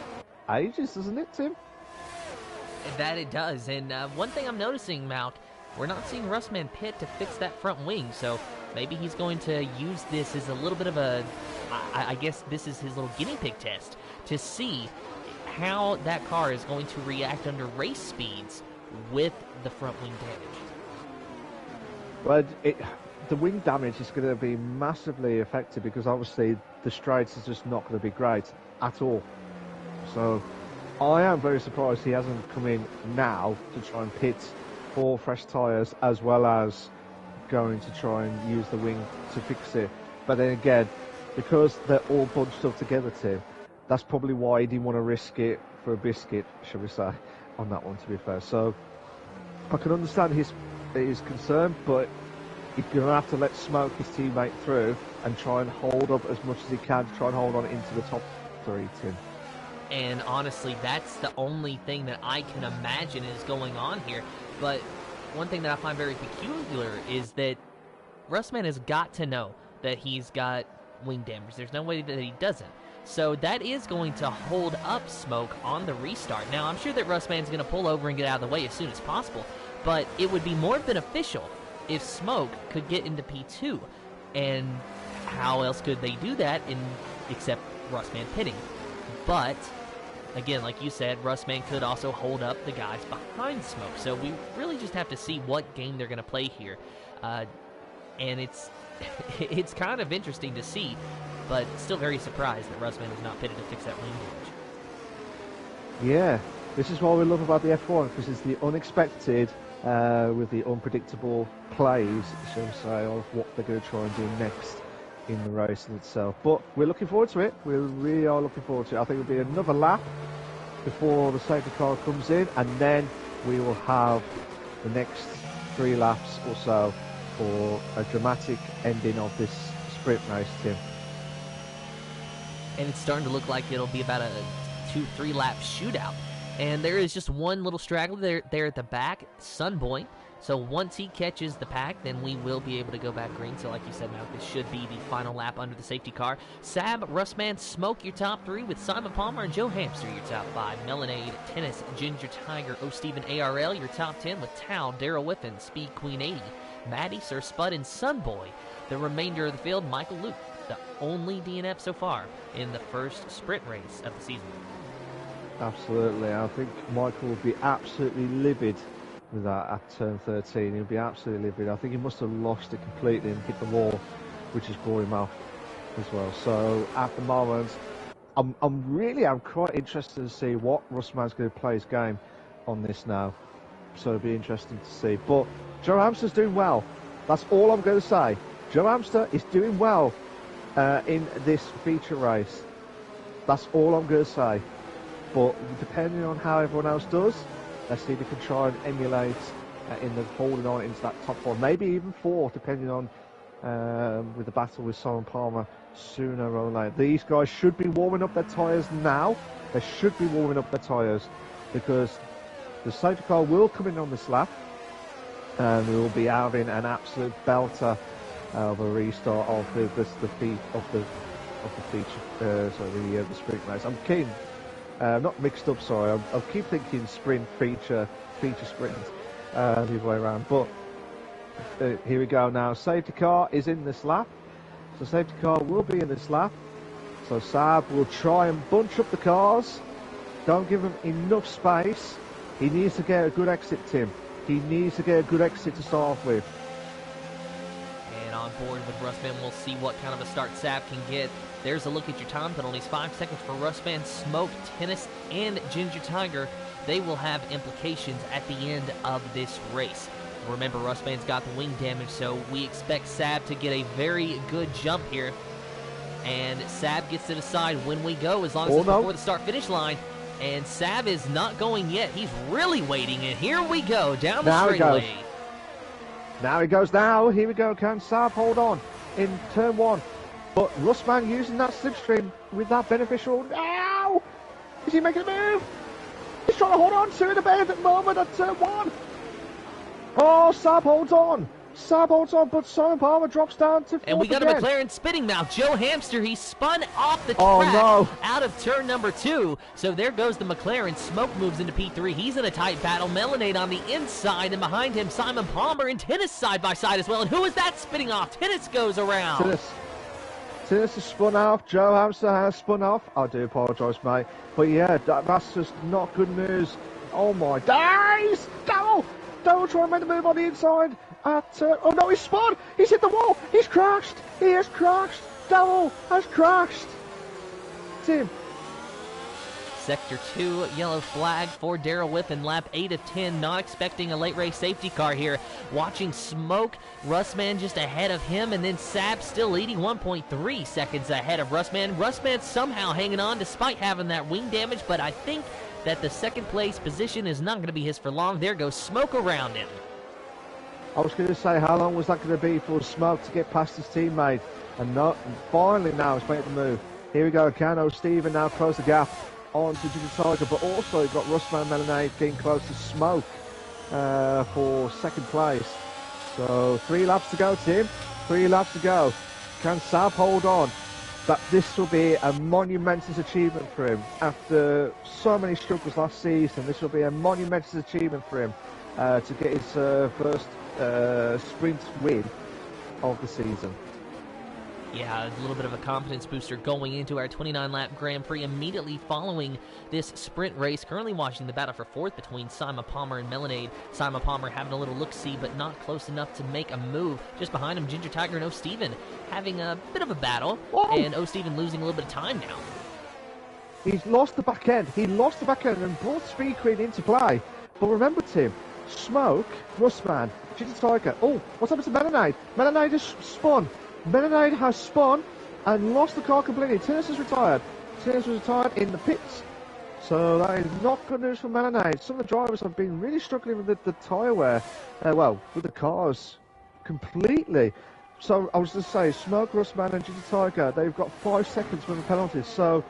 ages, doesn't it, Tim? That it does. And one thing I'm noticing, Malc, we're not seeing Russman pit to fix that front wing, so maybe he's going to use this as a little bit of a, I guess this is his little guinea pig test to see how that car is going to react under race speeds with the front wing damage. Well, the wing damage is going to be massively affected because obviously the straights is just not going to be great at all. So I am very surprised he hasn't come in now to try and pit for fresh tyres, as well as going to try and use the wing to fix it. But then again, because they're all bunched up together, Tim, that's probably why he didn't want to risk it for a biscuit, shall we say, on that one, to be fair. So I can understand his is concerned, but he's going to have to let Smoke, his teammate, through and try and hold up as much as he can to try and hold on into the top 3, Tim. And honestly, that's the only thing that I can imagine is going on here. But one thing that I find very peculiar is that Russman has got to know that he's got wing damage. There's no way that he doesn't. So that is going to hold up Smoke on the restart. Now, I'm sure that Russman's going to pull over and get out of the way as soon as possible, but it would be more beneficial if Smoke could get into P2. And how else could they do that except Russman pitting? But again, like you said, Russman could also hold up the guys behind Smoke. So we really just have to see what game they're going to play here. And it's kind of interesting to see, but still very surprised that Russman was not pitted to fix that wing damage. Yeah, this is what we love about the F1, because it's the unexpected with the unpredictable plays, shall we say, of what they're going to try and do next in the race in itself. But we're looking forward to it. We really are looking forward to it. I think it'll be another lap before the safety car comes in, and then we will have the next 3 laps or so for a dramatic ending of this sprint race, Tim. And it's starting to look like it'll be about a 2-3 lap shootout. And there is just one little straggler there at the back, Sunboy. So once he catches the pack, then we will be able to go back green. So like you said, Malc, this should be the final lap under the safety car. Sab, Russman, Smoke, your top 3, with Simon Palmer and Joe Hamster, your top 5. Melonade, Tennis, Ginger Tiger, O. Steven, ARL, your top 10, with Tao, Daryl Whiffen, Speed Queen 80, Maddie, Sir Spud, and Sunboy. The remainder of the field, Michael Luke, the only DNF so far in the first sprint race of the season. Absolutely. I think Michael will be absolutely livid with that at turn 13. He'll be absolutely livid. I think he must have lost it completely and hit the wall, which has brought him off as well. So at the moment, I'm quite interested to see what Russman's going to play his game on this now. So it'll be interesting to see. But Joe Hamster's doing well. That's all I'm going to say. Joe Hamster is doing well in this feature race. That's all I'm going to say. But depending on how everyone else does, let's see if they can try and emulate in the holding on into that top 4, maybe even 4, depending on with the battle with Simon Palmer sooner or later. These guys should be warming up their tyres now. They should be warming up their tyres, because the safety car will come in on this lap, and we will be having an absolute belter of a restart of the sprint race. I'm keen. Not mixed up, sorry. I keep thinking sprint, feature sprint, the other way around. But here we go now. Safety car is in this lap. So safety car will be in this lap. So Saab will try and bunch up the cars. Don't give him enough space. He needs to get a good exit, Tim. He needs to get a good exit to start off with. And on board with Russman, we'll see what kind of a start Saab can get. There's a look at your time penalties. 5 seconds for Russman, Smoke, Tennis, and Ginger Tiger. They will have implications at the end of this race. Remember, Russman's got the wing damage, so we expect Saab to get a very good jump here. And Saab gets to decide when we go, as long as it's before the start-finish line. And Saab is not going yet. He's really waiting, and here we go, down the straightaway. Now he goes now. Here we go. Can Saab hold on in turn 1? But Russman using that slipstream with that beneficial. Ow! Is he making a move? He's trying to hold on to it a bit at the moment at turn 1. Oh, Saab holds on. Saab holds on, but Simon Palmer drops down to 4th. And we got again. a McLaren spinning now. Joe Hamster, he spun off the track out of turn number 2. So there goes the McLaren. Smoke moves into P3. He's in a tight battle. Melonade on the inside, and behind him, Simon Palmer and Tennis side by side as well. And who is that spinning off? Tennis goes around. Tennis has spun off. Joe Hamster has spun off. I do apologise, mate. But yeah, that's just not good news. Oh my days! Daryl trying to make the move on the inside. Oh no, he's spun! He's hit the wall! He's crashed! He has crashed! Daryl has crashed! Tim. Sector 2, yellow flag for Daryl Whiffen, lap 8 of 10, not expecting a late race safety car here. Watching Smoke, Russman just ahead of him, and then Saab still leading 1.3 seconds ahead of Russman. Russman somehow hanging on despite having that wing damage, but I think that the second place position is not going to be his for long. There goes Smoke around him. I was going to say, how long was that going to be for Smoke to get past his teammate? And finally now he's made the move. Here we go again. Stephen now close the gap on to Ginger Tiger, but also you've got Russman Melanade getting close to Smoke for second place. So 3 laps to go, Tim. 3 laps to go. Can Sab hold on? That this will be a monumentous achievement for him. After so many struggles last season, this will be a monumentous achievement for him to get his first sprint win of the season. Yeah, a little bit of a confidence booster going into our 29-lap Grand Prix immediately following this sprint race. Currently watching the battle for 4th between Simon Palmer and Melanade. Simon Palmer having a little look-see, but not close enough to make a move. Just behind him, Ginger Tiger and O'Steven having a bit of a battle. Whoa. And O'Steven losing a little bit of time now. He's lost the back end. He lost the back end and brought Speed Queen into play. But remember, Tim, Smoke, Rustman, Ginger Tiger. Oh, what's happened to Melanade? Melanade has spun. Melanade has spun and lost the car completely. Tinnis has retired. Tinnis was retired in the pits. So that is not good news for Melanade. Some of the drivers have been really struggling with the tyre wear. With the cars completely. So I was just saying, Smoke, Rustman and Ginger Tiger, they've got 5 seconds with the penalties. So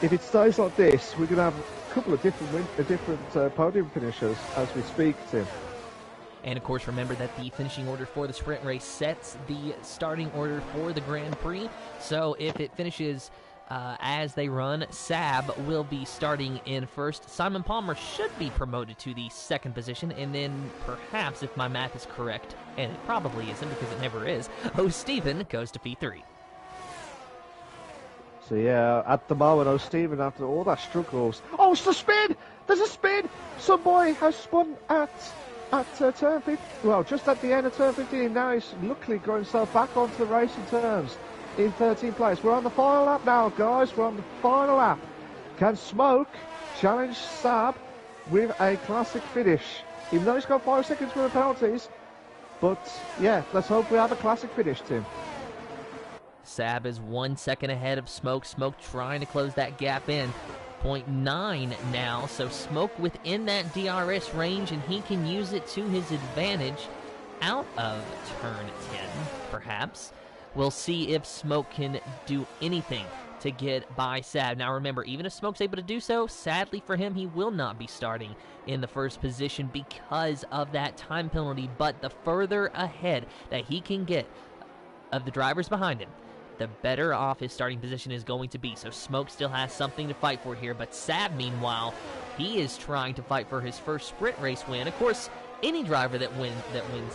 if it stays like this, we're going to have a couple of different podium finishers as we speak, Tim. And, of course, remember that the finishing order for the sprint race sets the starting order for the Grand Prix. So if it finishes as they run, Sab will be starting in first. Simon Palmer should be promoted to the 2nd position. And then perhaps, if my math is correct, and it probably isn't because it never is, O'Steven goes to P3. So, yeah, at the moment, O'Steven, after all that struggles... Oh, it's the spin! There's a spin! Some boy has spun at turn 15, well, just at the end of turn 15, now he's luckily got himself back onto the racing terms in 13th place. We're on the final lap now, guys. We're on the final lap. Can Smoke challenge Sab with a classic finish? Even though he's got 5 seconds for the penalties. But, yeah, let's hope we have a classic finish, Tim. Sab is 1 second ahead of Smoke. Smoke trying to close that gap in. 0.9 now, so Smoke within that DRS range, and he can use it to his advantage out of turn 10, perhaps. We'll see if Smoke can do anything to get by Sab. Now remember, even if Smoke's able to do so, sadly for him, he will not be starting in the 1st position because of that time penalty, but the further ahead that he can get of the drivers behind him, the better off his starting position is going to be. So Smoke still has something to fight for here, but Sab, meanwhile, he is trying to fight for his first sprint race win. Of course, any driver that wins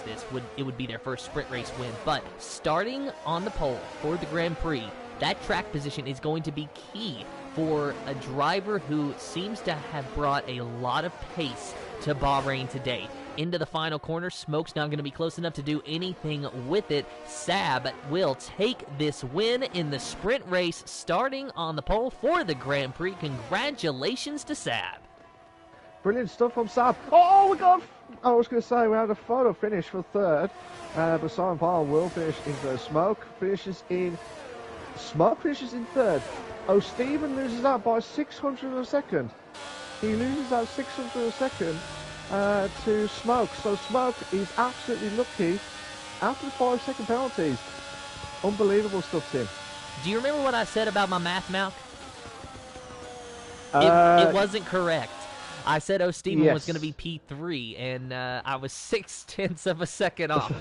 this would be their first sprint race win, but starting on the pole for the Grand Prix, that track position is going to be key for a driver who seems to have brought a lot of pace to Bahrain today. Into the final corner, Smoke's not going to be close enough to do anything with it. Sab will take this win in the sprint race, starting on the pole for the Grand Prix. Congratulations to Sab. Brilliant stuff from Sab. Oh, we got... I was going to say we had a photo finish for 3rd, but Simon Palmer will finish in 3rd. Smoke finishes in 3rd. O'Steven loses out by 600 of a second. He loses out 600 of a second to Smoke. So Smoke is absolutely lucky after the 5-second penalties. Unbelievable stuff, Tim. Do you remember what I said about my math, Malc? It wasn't correct. I said O'Steven was going to be P3, and I was 0.6 of a second off.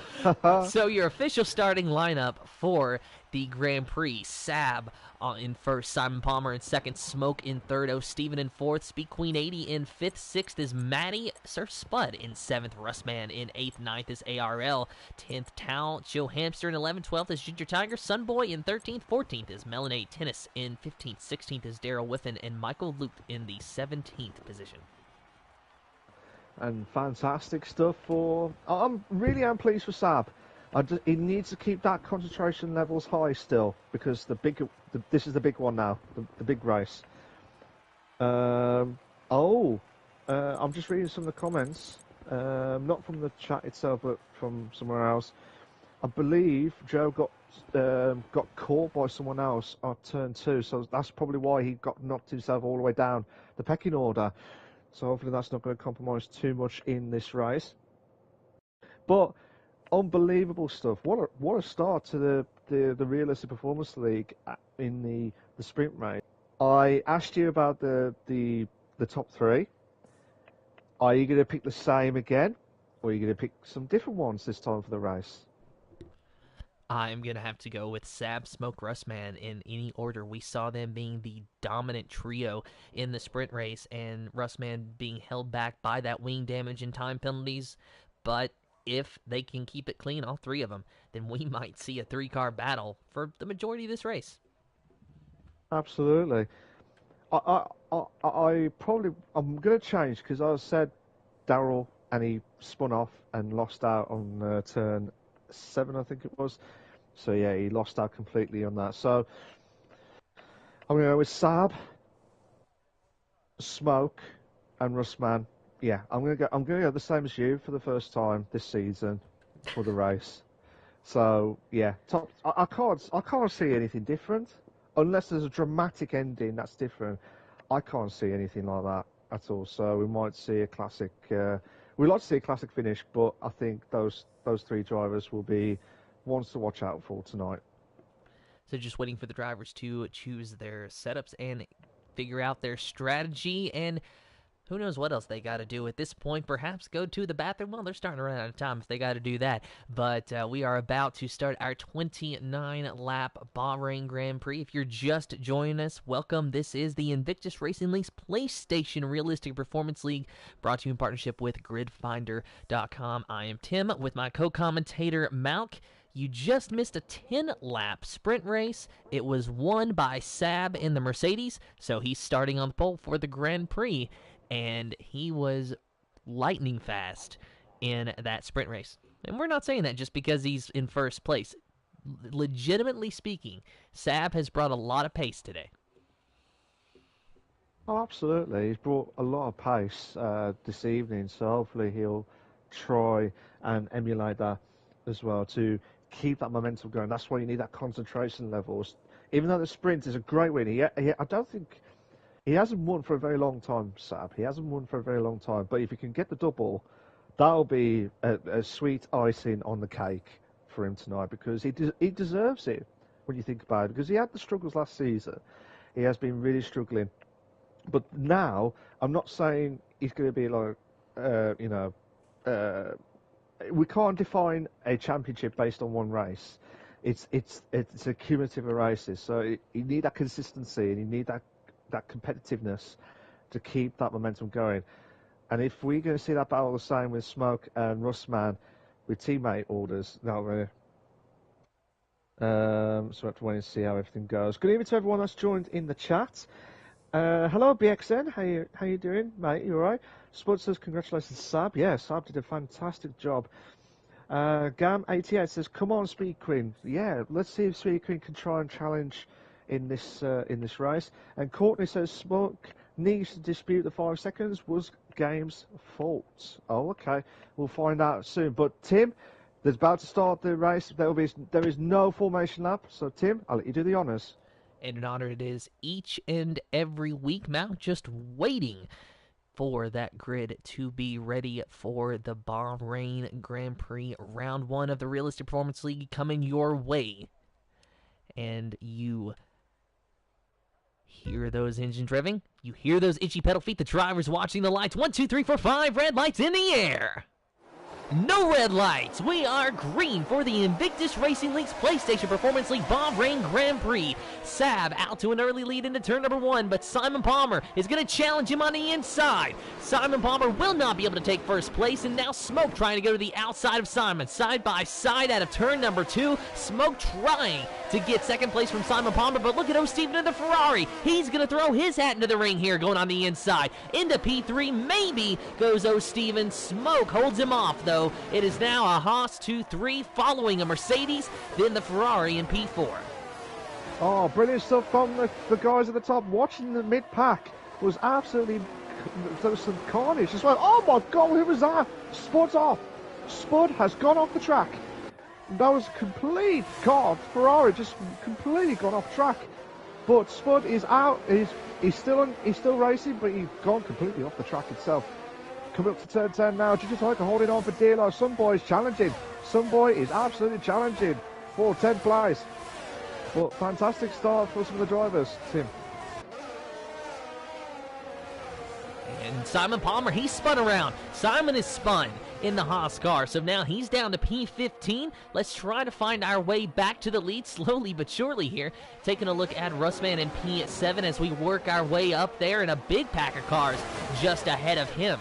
So your official starting lineup for the Grand Prix: Sab in first, Simon Palmer in second, Smoke in third, O'Steven in fourth, Speed Queen 80 in fifth, sixth is Maddie, Surf Spud in seventh, Rustman in eighth, ninth is ARL, 10th Towel, Joe Hamster in 11th, 12th is Ginger Tiger, Sunboy in 13th, 14th is Melanade Tennis in 15th, 16th is Daryl Whiffen, and Michael Luke in the 17th position. And fantastic stuff for... I'm pleased for Sab. He needs to keep that concentration levels high still, because this is the big one now, the big race. I'm just reading some of the comments, not from the chat itself, but from somewhere else. I believe Joe got caught by someone else on turn 2, so that's probably why he got knocked himself all the way down the pecking order. So hopefully that's not going to compromise too much in this race. But unbelievable stuff. What a start to the Realistic Performance League in the sprint race. I asked you about the top three. Are you going to pick the same again, or are you going to pick some different ones this time for the race? I'm going to have to go with Sab, Smoke, Russman in any order. We saw them being the dominant trio in the sprint race, and Russman being held back by that wing damage and time penalties. But if they can keep it clean, all three of them, then we might see a three-car battle for the majority of this race. Absolutely. I'm going to change because I said Darrell and he spun off and lost out on turn 7, I think it was. So yeah, he lost out completely on that. So I'm going to go with Saab, Smoke, and Russman. Yeah, I'm going to go the same as you for the first time this season for the race. So yeah, I can't see anything different unless there's a dramatic ending that's different. I can't see anything like that at all. So we might see a classic. We'd like to see a classic finish, but I think those three drivers will be ones to watch out for tonight. So just waiting for the drivers to choose their setups and figure out their strategy, and who knows what else they got to do at this point. Perhaps go to the bathroom. Well, they're starting to run out of time if they got to do that. But we are about to start our 29-lap Bahrain Grand Prix. If you're just joining us, welcome. This is the Invictus Racing League's PlayStation Realistic Performance League, brought to you in partnership with GridFinder.com. I am Tim with my co-commentator Malc. You just missed a 10-lap sprint race. It was won by Sab in the Mercedes, so he's starting on the pole for the Grand Prix, and he was lightning fast in that sprint race. And we're not saying that just because he's in first place. Legitimately speaking, Sab has brought a lot of pace today. Oh, absolutely. He's brought a lot of pace this evening, so hopefully he'll try and emulate that as well to keep that momentum going. That's why you need that concentration levels. Even though the sprint is a great win, I don't think he hasn't won for a very long time, Sab. He hasn't won for a very long time. But if he can get the double, that'll be a sweet icing on the cake for him tonight, because he deserves it when you think about it. Because he had the struggles last season. He has been really struggling. But now, I'm not saying he's going to be like, we can't define a championship based on one race. It's a cumulative of races. So you need that consistency and you need that competitiveness to keep that momentum going. And if we're going to see that battle the same with Smoke and Russman with teammate orders, so we have to wait and see how everything goes. Good evening to everyone that's joined in the chat. Hello BXN, how you doing, mate? You alright? Spud says congratulations, Sab. Yeah, Sab did a fantastic job. Gam88 says, come on, Speed Queen. Yeah, let's see if Speed Queen can try and challenge in this race. And Courtney says, Smoke needs to dispute the 5 seconds. Was game's fault. Oh, okay. We'll find out soon. But Tim, there's about to start the race. There is no formation lap. So Tim, I'll let you do the honours. And an honor it is each and every week now, just waiting for that grid to be ready for the Bahrain Grand Prix Round 1 of the Realistic Performance League coming your way. And you hear those engines revving. You hear those itchy pedal feet. The driver's watching the lights. 1, 2, 3, 4, 5 red lights in the air. No red lights. We are green for the Invictus Racing League's PlayStation Performance League Bahrain Grand Prix. Sab out to an early lead into turn number 1, but Simon Palmer is going to challenge him on the inside. Simon Palmer will not be able to take first place, and now Smoke trying to go to the outside of Simon. Side by side out of turn number 2. Smoke trying to get second place from Simon Palmer, but look at O'Steven in the Ferrari. He's going to throw his hat into the ring here, going on the inside. Into P3, maybe goes O'Steven. Smoke holds him off, though. It is now a Haas 2-3 following a Mercedes, then the Ferrari in P4. Oh, brilliant stuff from the guys at the top. Watching the mid-pack was absolutely... There was some carnage. Just went, oh my God, who was that? Spud's off. Spud has gone off the track. That was complete God. Ferrari just completely gone off track. But Spud is out. He's still racing, but he's gone completely off the track itself. Coming up to turn 10 now. Ginger Tiger holding on for dear life. Sunboy is challenging. Sunboy is absolutely challenging for 10th place. But fantastic start for some of the drivers, Tim. And Simon Palmer, he spun around. Simon is spun in the Haas car, so now he's down to P15. Let's try to find our way back to the lead slowly but surely here. Taking a look at Russman in P7 as we work our way up there, and a big pack of cars just ahead of him.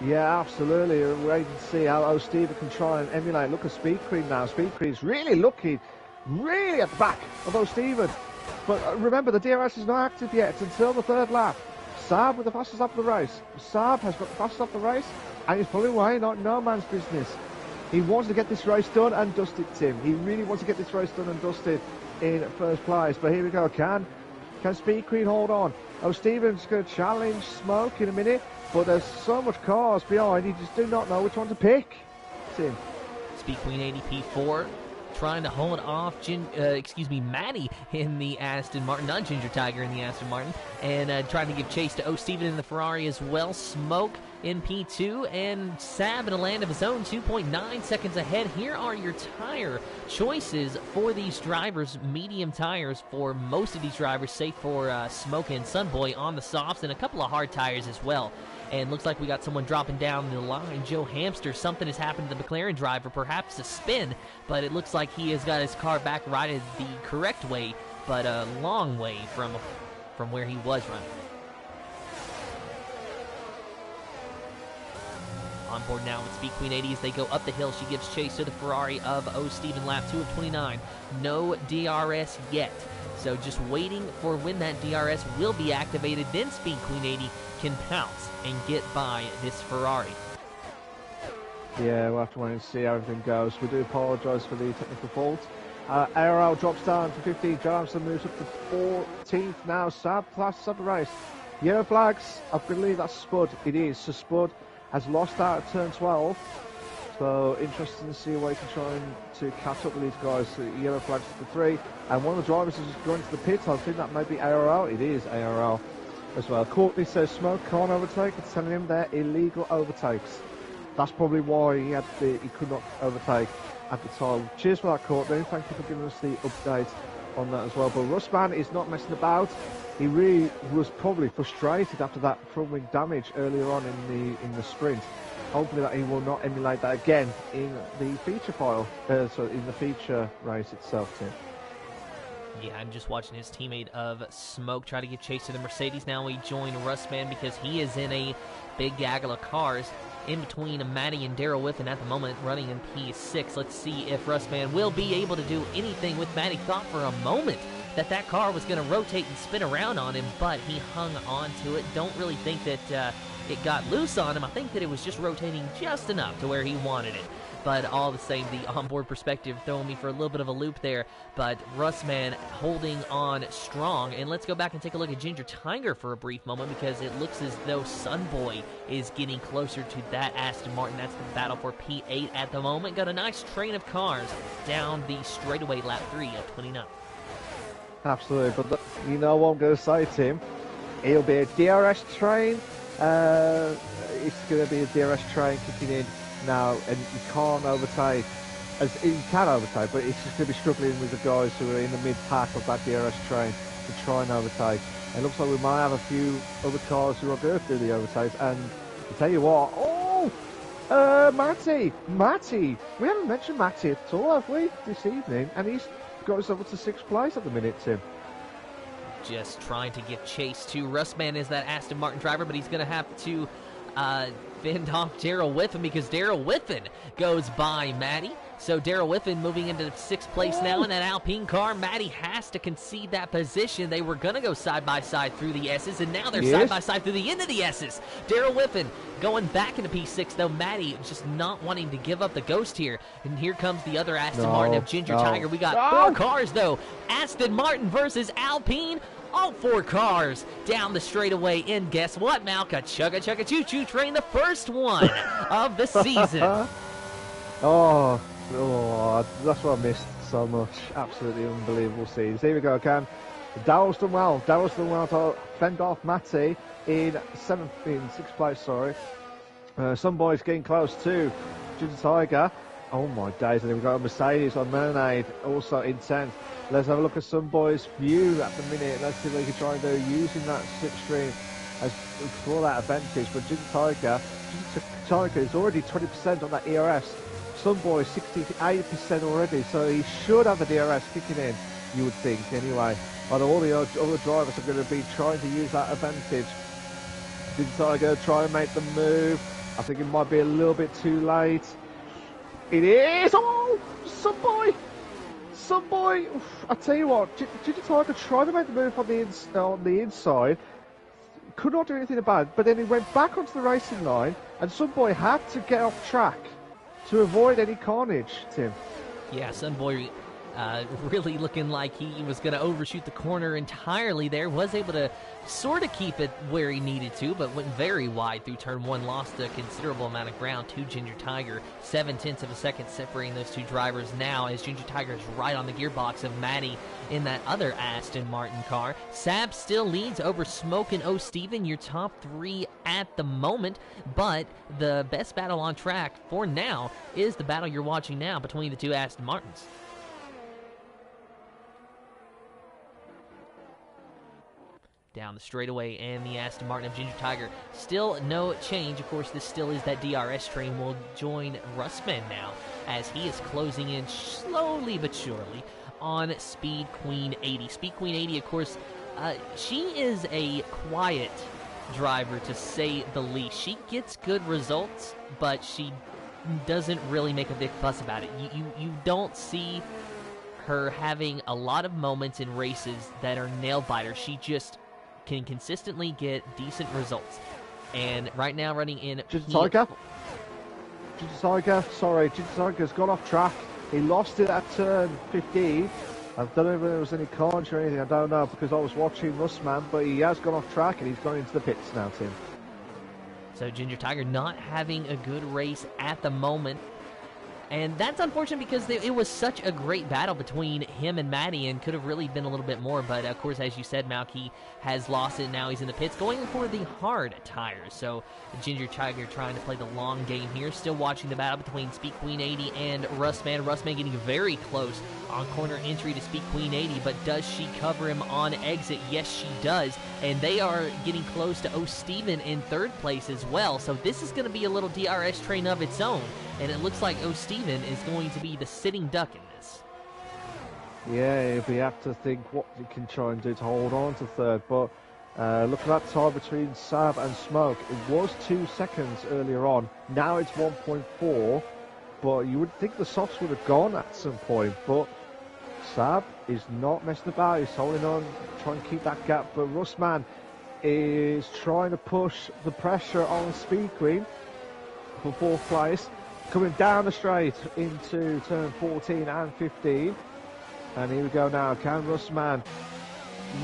Yeah, absolutely. We're waiting to see how Steve can try and emulate. Look at Speed Cream now. Speed Cream's really looking really at the back of O'Steven. But remember, the DRS is not active yet until the third lap. Saab with the fastest lap of the race. Saab has got the fastest lap of the race, and he's pulling away like no man's business. He wants to get this race done and dusted, Tim. He really wants to get this race done and dusted in first place. But here we go. Can Speed Queen hold on? O'Steven's going to challenge Smoke in a minute, but there's so much cars behind, you just do not know which one to pick. Tim. Speed Queen 80P4 trying to hold off Maddie in the Aston Martin, not Ginger Tiger in the Aston Martin, and trying to give chase to O'Steven in the Ferrari as well. Smoke in P2, and Saab in a land of his own, 2.9 seconds ahead. Here are your tire choices for these drivers. Medium tires for most of these drivers, safe for Smoke and Sunboy on the softs, and a couple of hard tires as well. And looks like we got someone dropping down the line. Joe Hamster, something has happened to the McLaren driver, perhaps a spin, but it looks like he has got his car back righted the correct way, but a long way from where he was running. On board now with Speed Queen 80 as they go up the hill. She gives chase to the Ferrari of O'Steven, lap 2 of 29. No DRS yet, so just waiting for when that DRS will be activated. Then Speed Queen 80 can pounce and get by this Ferrari. Yeah, we'll have to wait and see how everything goes. We do apologise for the technical fault. IRL drops down to 15. Johnson moves up to 14th now. Saab fastest up the race. Yellow flags. I believe that's Spud. It is. So Spud has lost out at turn 12. So interesting to see what he can try to catch up with these guys. So yellow flags to 3. And one of the drivers is just going to the pit. I think that might be ARL. It is ARL as well. Courtney says Smoke can't overtake. It's telling him they're illegal overtakes. That's probably why he could not overtake at the time. Cheers for that, Courtney. Thank you for giving us the update on that as well. But Russman is not messing about. He really was probably frustrated after that front wing damage earlier on in the sprint. Hopefully that he will not emulate that again in the feature file, so in the feature race itself, Tim. Yeah, I'm just watching his teammate of Smoke try to give chase to the Mercedes. Now we join Russman because he is in a big gaggle of cars in between Maddie and Daryl Whiffen at the moment, running in P6. Let's see if Russman will be able to do anything with Maddie. Thought for a moment that car was going to rotate and spin around on him, but he hung on to it. Don't really think that it got loose on him. I think that it was just rotating just enough to where he wanted it. But all the same, the onboard perspective throwing me for a little bit of a loop there. But Russman holding on strong. And let's go back and take a look at Ginger Tiger for a brief moment, because it looks as though Sunboy is getting closer to that Aston Martin. That's the battle for P8 at the moment. Got a nice train of cars down the straightaway lap 3 of 29. Absolutely, but you know what I'm going to say, Tim? It'll be a DRS train. It's going to be a DRS train kicking in now, and you can't overtake. You can overtake, but it's just going to be struggling with the guys who are in the mid-pack of that DRS train to try and overtake. And it looks like we might have a few other cars who are going to do the overtakes. And to tell you what, Matty, we haven't mentioned Matty at all, have we, this evening? And he's got us over to 6th place at the minute, Tim. Just trying to give chase to Russman is that Aston Martin driver, but he's going to have to fend off Daryl Whiffen, because Daryl Whiffen goes by Maddie. So Daryl Whiffen moving into 6th place now in that Alpine car. Maddie has to concede that position. They were going to go side-by-side through the S's, and now they're side-by-side through the end of the S's. Daryl Whiffen going back into P6, though. Maddie just not wanting to give up the ghost here. And here comes the other Aston Martin of Ginger Tiger. We got 4 cars, though. Aston Martin versus Alpine. All 4 cars down the straightaway, and guess what, Malc? A chugga-chugga-choo-choo train, the first one of the season. Oh, that's what I missed so much. Absolutely unbelievable scenes. Here we go, Cam. Darryl's done well. Darryl's done well to fend off Matty in sixth place, sorry. Some boys getting close too. Ginger Tiger. Oh my days, and then we've got a Mercedes on Marinade, also in 10th. Let's have a look at some boys' view at the minute. Let's see what they can try and do using that slipstream as for that advantage. But Ginger Tiger is already 20% on that ERS. Some boys 68% already, so he should have the DRS kicking in, you would think, anyway. But all the other drivers are going to be trying to use that advantage. Ginger Tiger try and make the move. I think it might be a little bit too late. It is! Oh! Some boy! I tell you what, Ginger Tiger tried to make the move on the inside. Could not do anything about it, but then he went back onto the racing line, and some boy had to get off track to avoid any carnage, Tim. Yeah, Sunboy really looking like he was going to overshoot the corner entirely there. Was able to sort of keep it where he needed to, but went very wide through turn one. Lost a considerable amount of ground to Ginger Tiger. 0.7 of a second separating those two drivers now, as Ginger Tiger is right on the gearbox of Maddie in that other Aston Martin car. Sab still leads over Smoke and O'Steven, your top three at the moment, but the best battle on track for now is the battle you're watching now between the two Aston Martins. Down the straightaway, and the Aston Martin of Ginger Tiger. Still no change. Of course, this still is that DRS train. Will join Russman now, as he is closing in slowly but surely on Speed Queen 80. Speed Queen 80, of course, she is a quiet driver, to say the least. She gets good results, but she doesn't really make a big fuss about it. You don't see her having a lot of moments in races that are nail-biters. She just can consistently get decent results. And right now running in... Ginger Tiger's gone off track. He lost it at turn 15. I don't know if there was any carnage or anything, I don't know, because I was watching Russman, but he has gone off track and he's gone into the pits now, Tim. So Ginger Tiger not having a good race at the moment. And that's unfortunate, because it was such a great battle between him and Maddie, and could have really been a little bit more. But, of course, as you said, Malc, he has lost it. Now he's in the pits going for the hard tires. So Ginger Tiger trying to play the long game here. Still watching the battle between Speed Queen 80 and Russman. Russman getting very close on corner entry to Speed Queen 80. But does she cover him on exit? Yes, she does. And they are getting close to O'Steven in third place as well. So this is going to be a little DRS train of its own. And it looks like O'Steven is going to be the sitting duck in this. Yeah, if we have to think what we can try and do to hold on to third. But look at that time between Sab and Smoke. It was 2 seconds earlier on. Now it's 1.4. But you would think the softs would have gone at some point. But Sab is not messing about. He's holding on, trying to keep that gap. But Russman is trying to push the pressure on Speed Queen for fourth place. Coming down the straight into turn 14 and 15. And here we go now. Can Russman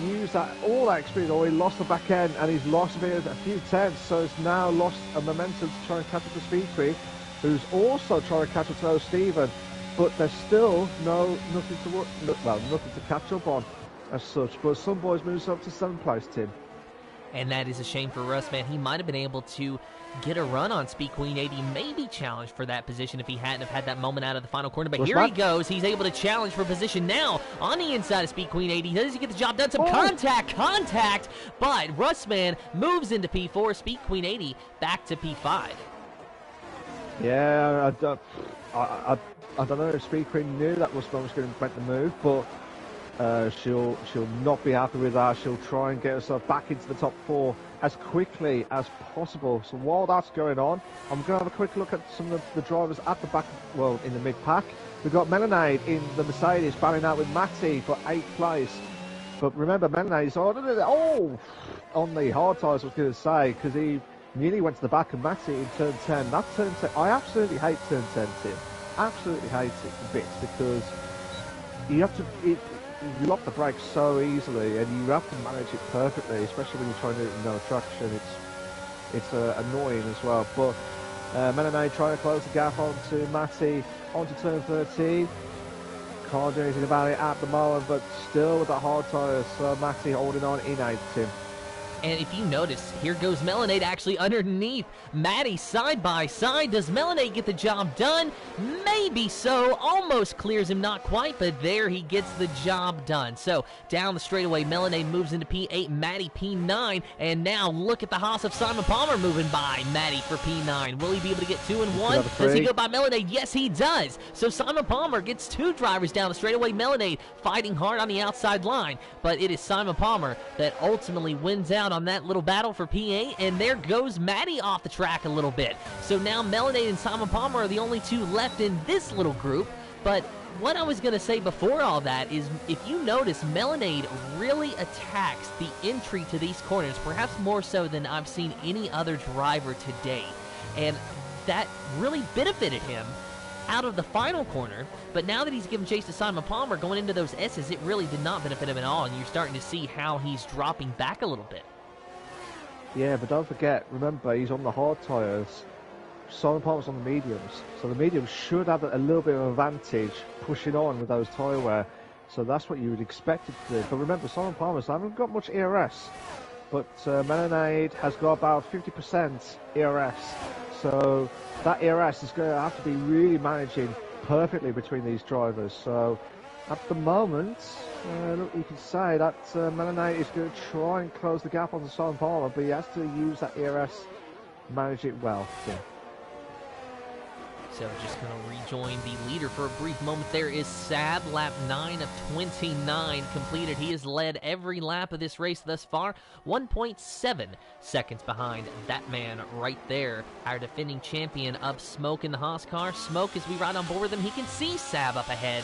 use all that experience? Oh, he lost the back end, and he's lost a few tenths. So he's now lost a momentum to try and catch up to Speed Queen, who's also trying to catch up to O'Steven. But there's still nothing to catch up on as such. But some boys moves up to 7th place, Tim. And that is a shame for Russman. He might have been able to get a run on Speed Queen 80, maybe challenge for that position if he hadn't have had that moment out of the final corner. But here he goes. He's able to challenge for position now on the inside of Speed Queen 80. Does he get the job done? Some contact, but Russman moves into P4. Speed Queen 80 back to P5. Yeah, I don't know if Speed Queen knew that Russman was going to make the move, but she'll not be happy with that. She'll try and get herself back into the top 4 as quickly as possible. So while that's going on, I'm going to have a quick look at some of the drivers at the back, well, in the mid-pack. We've got Melanade in the Mercedes battling out with Matty for 8th place. But remember, Melanede's on the hard tyres, I was going to say, because he nearly went to the back of Matty in turn 10. That turn 10, I absolutely hate turn 10, Tim. Absolutely hate it a bit, because you have to... You lock the brakes so easily, and you have to manage it perfectly, especially when you're trying to do it with no traction. It's annoying as well. But Melanade trying to close the gap onto Matty, onto turn 13. can't do anything about it at the moment, but still with that hard tyres. So Matty holding on in 8th, Tim. And if you notice, here goes Melanade actually underneath Matty side by side. Does Melanade get the job done? Maybe so. Almost clears him, not quite, but there he gets the job done. So down the straightaway, Melanade moves into P8, Matty P9, and now look at the Haas of Simon Palmer moving by Matty for P9. Will he be able to get 2 and 1? Does he go by Melanade? Yes, he does. So Simon Palmer gets 2 drivers down the straightaway. Melanade fighting hard on the outside line, but it is Simon Palmer that ultimately wins out on that little battle for P8, and there goes Matty off the track a little bit. So now Melanade and Simon Palmer are the only 2 left in this little group. But what I was going to say before all that is, if you notice, Melanade really attacks the entry to these corners, perhaps more so than I've seen any other driver today, and that really benefited him out of the final corner. But now that he's given chase to Simon Palmer going into those S's, it really did not benefit him at all, and you're starting to see how he's dropping back a little bit. Yeah, but don't forget, remember, he's on the hard tyres. Simon Palmer's on the mediums, so the mediums should have a little bit of advantage pushing on with those tyre wear. So that's what you would expect it to do. But remember, Simon Palmer's haven't got much ERS, but Melanade has got about 50% ERS. So that ERS is going to have to be really managing perfectly between these drivers. So at the moment, look, you can say that Melanade is going to try and close the gap on the Simon Palmer, but he has to use that ERS, manage it well. Yeah. So just going to rejoin the leader for a brief moment. There is Sab, lap 9 of 29 completed. He has led every lap of this race thus far, 1.7 seconds behind that man right there, our defending champion of Smoke in the Haas car. Smoke, as we ride on board with him, he can see Sab up ahead,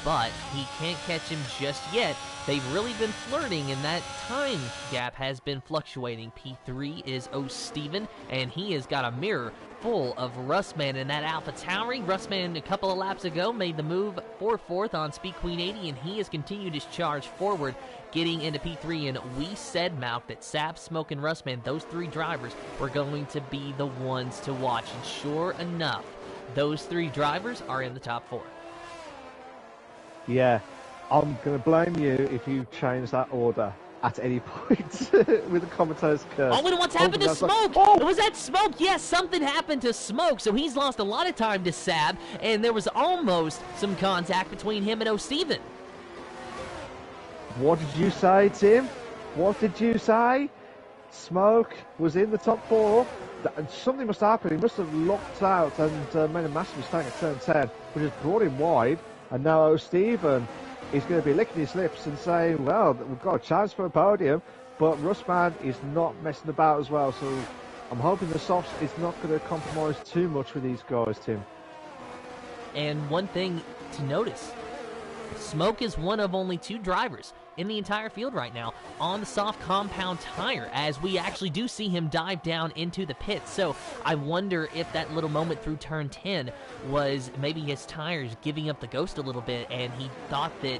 but he can't catch him just yet. They've really been flirting, and that time gap has been fluctuating. P3 is O'Steven, and he has got a mirror full of Russman in that Alpha Tauri. Russman, a couple of laps ago, made the move for 4th on Speed Queen 80, and he has continued his charge forward, getting into P3. And we said, Malc, that Sab, Smoke, and Russman, those 3 drivers, were going to be the ones to watch. And sure enough, those 3 drivers are in the top 4. Yeah, I'm going to blame you if you change that order at any point with the commentator's curse. Oh, and what's happened to Smoke? Oh! Was that Smoke? Yes, something happened to Smoke, so he's lost a lot of time to Sab, and there was almost some contact between him and O'Steven. What did you say, Tim? What did you say? Smoke was in the top 4, and something must happen. He must have locked out and made a massive mistake at turn 10, which has brought him wide, and now O'Steven is going to be licking his lips and saying, well, we've got a chance for a podium, but Russman is not messing about as well, so I'm hoping the softs is not going to compromise too much with these guys, Tim. And one thing to notice, Smoke is one of only 2 drivers in the entire field right now on the soft compound tire, as we actually do see him dive down into the pit. So I wonder if that little moment through turn 10 was maybe his tires giving up the ghost a little bit, and he thought that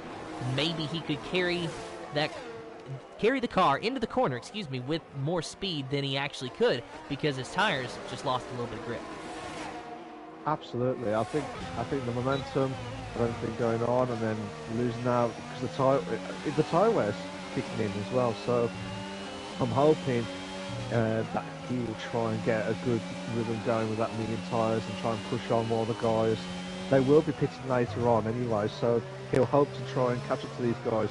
maybe he could carry the car into the corner, with more speed than he actually could, because his tires just lost a little bit of grip. Absolutely. I think the momentum, I don't think going on, and then losing out because the tyre wear's kicking in as well. So I'm hoping that he will try and get a good rhythm going with that medium tyres and try and push on more of the guys. They will be pitting later on anyway, so he'll hope to try and catch up to these guys.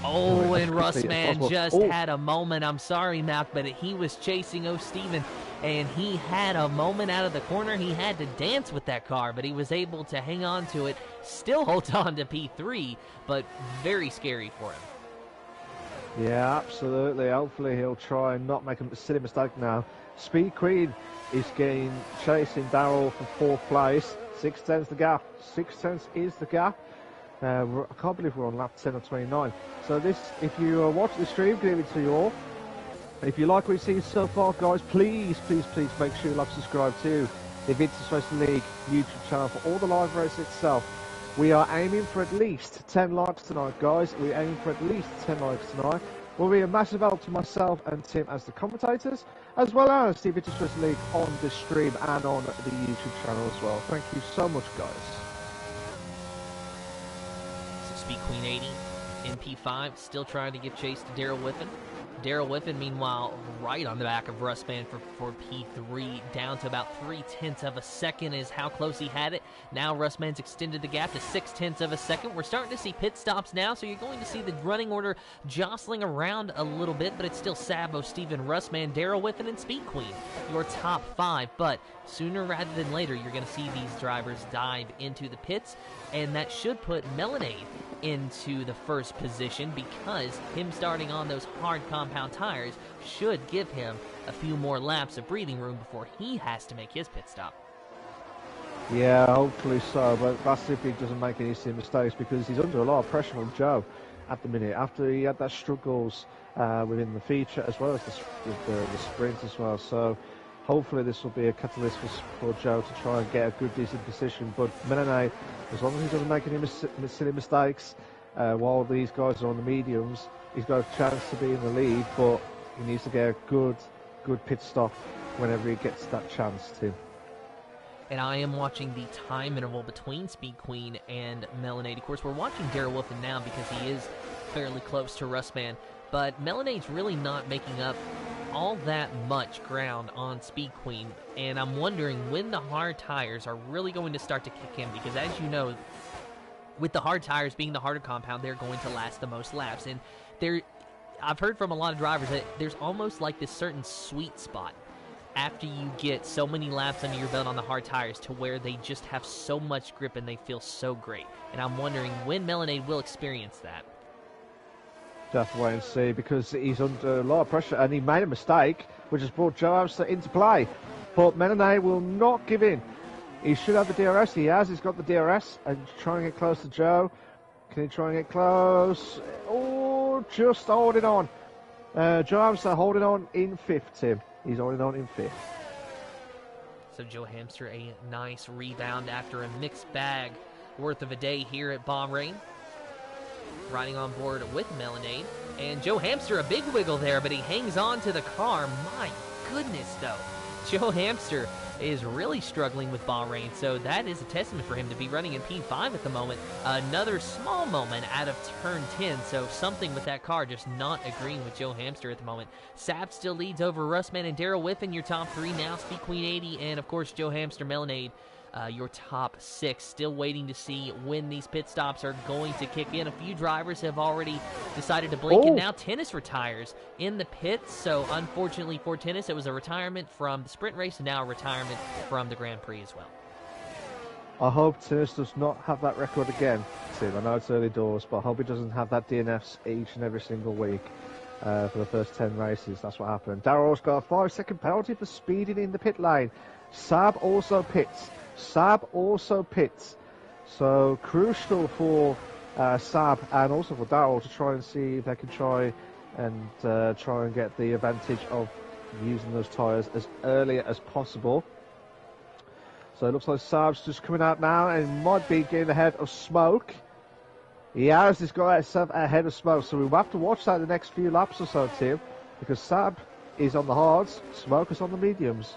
Oh, and Russman just had a moment. I'm sorry, Malc, but he was chasing O'Steven, and he had a moment out of the corner. He had to dance with that car, but he was able to hang on to it, still hold on to P3, but very scary for him. Yeah, absolutely. Hopefully he'll try and not make a silly mistake now. Speed Queen is chasing Darrell for 4th place. 6/10 the gap. 6/10 is the gap. I can't believe we're on lap 10 of 29. So this, if you watch the stream, give it to you all. And if you like what you've seen so far, guys, please make sure you like, subscribe to the Invictus Racing League YouTube channel for all the live races itself. We are aiming for at least 10 likes tonight, guys. We're aiming for at least 10 likes tonight. Will be a massive help to myself and Tim as the commentators, as well as the Invictus Racing League on the stream and on the YouTube channel as well. Thank you so much, guys. Speed Queen 80 in P5, still trying to give chase to Daryl Whiffen. Daryl Whiffen, meanwhile, right on the back of Russman for P3, down to about 0.3 of a second is how close he had it. Now Russman's extended the gap to 0.6 of a second. We're starting to see pit stops now, so you're going to see the running order jostling around a little bit, but it's still Sabo, Steven, Russman, Daryl Whiffen, and Speed Queen, your top 5. But sooner rather than later, you're going to see these drivers dive into the pits, and that should put Melanade into the first position, because him starting on those hard compound tires should give him a few more laps of breathing room before he has to make his pit stop. Yeah, hopefully so, but that's if he doesn't make any silly mistakes, because he's under a lot of pressure on Joe at the minute, after he had that struggles within the feature as well as the sprint as well. So hopefully this will be a catalyst for Joe to try and get a good, decent position. But Menene, as long as he doesn't make any silly mistakes while these guys are on the mediums, he's got a chance to be in the lead, but he needs to get a good pit stop whenever he gets that chance to. And I am watching the time interval between Speed Queen and Melanade. Of course, we're watching Daryl Wolfen now because he is fairly close to Russman, but Melanade's really not making up all that much ground on Speed Queen, and I'm wondering when the hard tires are really going to start to kick in, because as you know, with the hard tires being the harder compound, they're going to last the most laps. And I've heard from a lot of drivers that there's almost like this certain sweet spot after you get so many laps under your belt on the hard tires to where they just have so much grip and they feel so great. And I'm wondering when Melanade will experience that. Just wait and see, because he's under a lot of pressure, and he made a mistake, which has brought Joe Amster into play. But Menene will not give in. He should have the DRS. He has. He's got the DRS, and trying to get close to Joe. Can he try and get close? Oh, just holding on. Joe Amster holding on in 5th, Tim. He's holding on in 5th. So Joe Hamster, a nice rebound after a mixed bag worth of a day here at Bahrain. Riding on board with Melanade. And Joe Hamster, a big wiggle there, but he hangs on to the car. My goodness, though. Joe Hamster is really struggling with Bahrain, so that is a testament for him to be running in P5 at the moment. Another small moment out of turn 10, so something with that car just not agreeing with Joe Hamster at the moment. Sab still leads over Russman and Daryl Whiffen, your top 3 now. Speed Queen 80, and of course Joe Hamster, Melanade, your top 6. Still waiting to see when these pit stops are going to kick in. A few drivers have already decided to blink, and now Tennis retires in the pits. So unfortunately for Tennis, it was a retirement from the sprint race and now a retirement from the Grand Prix as well. I hope Tennis does not have that record again, Tim. I know it's early doors, but I hope he doesn't have that DNFs each and every single week for the first 10 races. That's what happened. Darrell's got a 5-second penalty for speeding in the pit lane. Saab also pits. So crucial for Saab and also for Darrell to try and see if they can try and get the advantage of using those tyres as early as possible. So it looks like Saab's just coming out now and might be getting ahead of Smoke. He has this guy ahead of Smoke, so we'll have to watch that the next few laps or so, Tim, because Saab is on the hards, Smoke is on the mediums.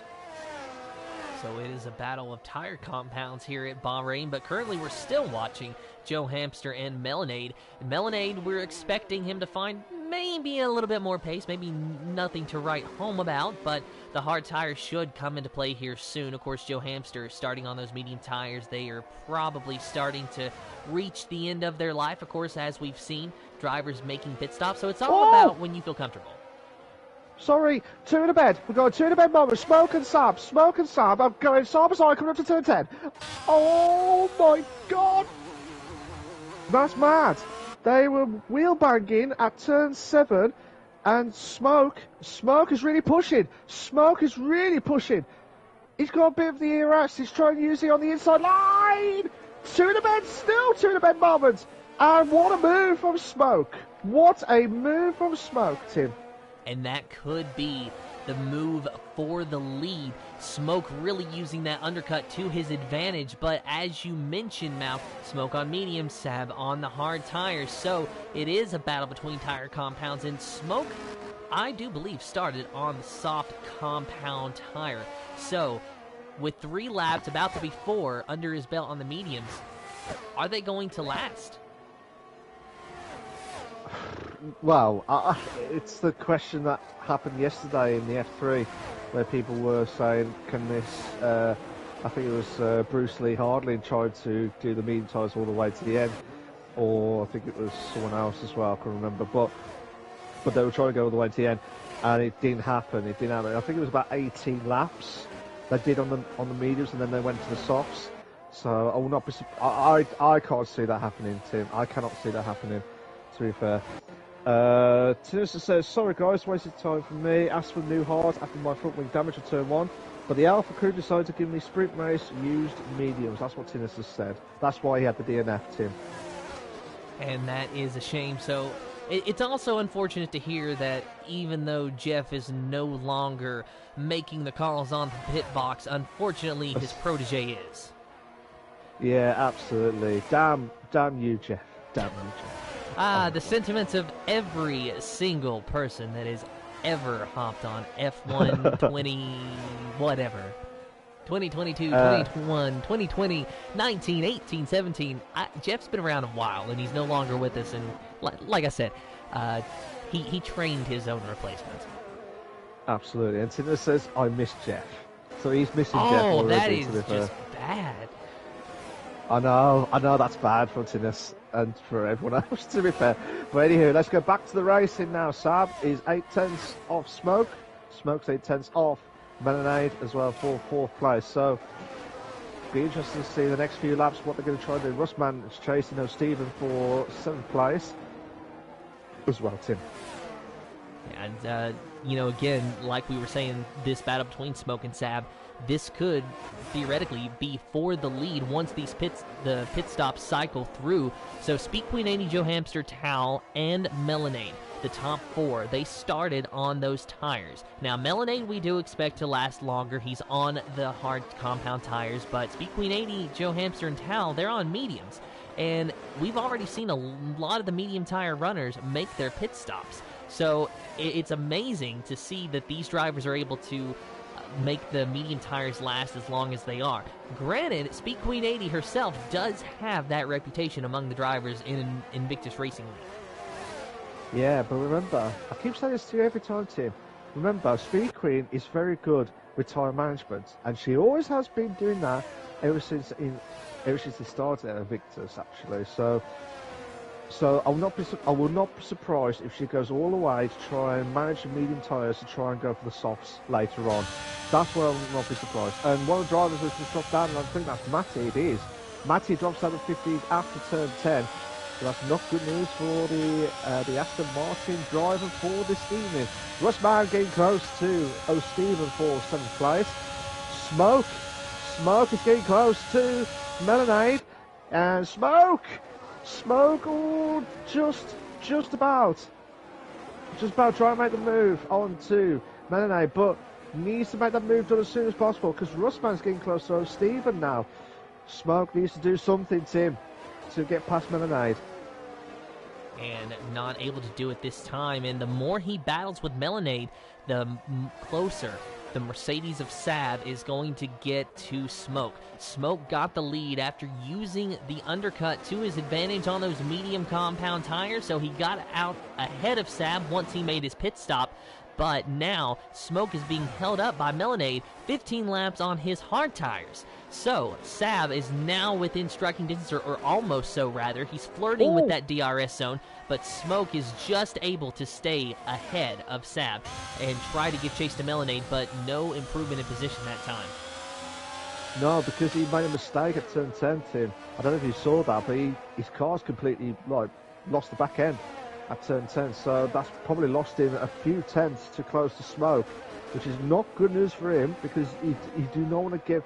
So it is a battle of tire compounds here at Bahrain, but currently we're still watching Joe Hamster and Melanade. Melanade, we're expecting him to find maybe a little bit more pace, maybe nothing to write home about, but the hard tires should come into play here soon. Of course, Joe Hamster starting on those medium tires. They are probably starting to reach the end of their life, of course, as we've seen drivers making pit stops. So it's all about when you feel comfortable. Sorry, 2 in a bed. We've got a 2 in a bed moment. Smoke and Saab. I'm going side by side coming up to turn 10. Oh my god! That's mad. They were wheel banging at turn 7, and Smoke is really pushing. He's got a bit of the ERS. He's trying to use it on the inside line. 2 in a bed, still 2 in a bed moment. And what a move from Smoke. Tim. And that could be the move for the lead. Smoke really using that undercut to his advantage, but as you mentioned, Malc, Smoke on medium, Sab on the hard tires, so it is a battle between tire compounds, and Smoke, I do believe, started on the soft compound tire. So, with 3 laps, about to be 4, under his belt on the mediums, are they going to last? Well, it's the question that happened yesterday in the F3, where people were saying, can this, I think it was Bruce Lee Hardling tried to do the medium tyres all the way to the end, or I think it was someone else as well, I can't remember, but they were trying to go all the way to the end, and it didn't happen, I think it was about 18 laps they did on the mediums, and then they went to the softs. So I will not be. I can't see that happening, Tim. I cannot see that happening. To be fair, Tinissa says, "Sorry guys, wasted time for me. Asked for new hard after my front wing damage at turn 1, but the Alpha crew decided to give me sprint race used mediums." That's what Tinissa said. That's why he had the DNF, Tim. And that is a shame. So it's also unfortunate to hear that even though Jeff is no longer making the calls on the pit box, unfortunately his protege is. Yeah, absolutely. Damn you, Jeff. Damn you, Jeff. The sentiments of every single person that has ever hopped on F1 20 whatever. 2022, 2021, 2020, 19, 18, 17. Jeff's been around a while, and he's no longer with us. And like I said, he trained his own replacement. Absolutely. And Tina says, I miss Jeff. So he's missing Jeff already. Oh, that is just bad. I know that's bad for Tinnis and for everyone else, to be fair. But anywho, let's go back to the racing now. Saab is 8/10 off Smoke. Smoke's 8/10 off Melonade as well for 4th place. So, be interesting to see the next few laps what they're going to try to do. Russman is chasing Stephen for 7th place as well, Tim. And, again, like we were saying, this battle between Smoke and Saab, this could theoretically be for the lead once the pit stops cycle through. So Speed Queen 80, Joe Hamster, Tao, and Melonade, the top 4, they started on those tires. Now Melonade we do expect to last longer. He's on the hard compound tires, but Speed Queen 80, Joe Hamster, and Tao, they're on mediums. And we've already seen a lot of the medium tire runners make their pit stops. So it's amazing to see that these drivers are able to make the medium tires last as long as they are. Granted, Speed Queen 80 herself does have that reputation among the drivers in Invictus Racing League. Yeah, but remember, I keep saying this to you every time, Tim. Remember, Speed Queen is very good with tyre management, and she always has been doing that ever since they started at Invictus, actually. So I will not be surprised if she goes all the way to try and manage the medium tyres to try and go for the softs later on. That's where I will not be surprised. And one of the drivers has just dropped down, and I think that's Matty. It is. Matty drops out of 15 after turn 10. So that's not good news for the Aston Martin driver for this evening. Russman getting close to O'Stephen for 7th place. Smoke is getting close to Melonade, and Smoke, oh, just about trying to make the move on to Melonade, but needs to make that move done as soon as possible because Russman's getting close to Stephen now. Smoke needs to do something, Tim, to get past Melonade. And not able to do it this time, and the more he battles with Melonade, the closer the Mercedes of Saab is going to get to Smoke. Smoke got the lead after using the undercut to his advantage on those medium compound tires, so he got out ahead of Saab once he made his pit stop. But now, Smoke is being held up by Melonade 15 laps on his hard tires. So, Saab is now within striking distance, or almost so, rather. He's flirting with that DRS zone, but Smoke is just able to stay ahead of Saab and try to give chase to Melonade, but no improvement in position that time. No, because he made a mistake at turn 10, Tim. I don't know if you saw that, but his car's completely lost the back end at turn 10, so that's probably lost him a few tenths to close to Smoke, which is not good news for him because he do not want to give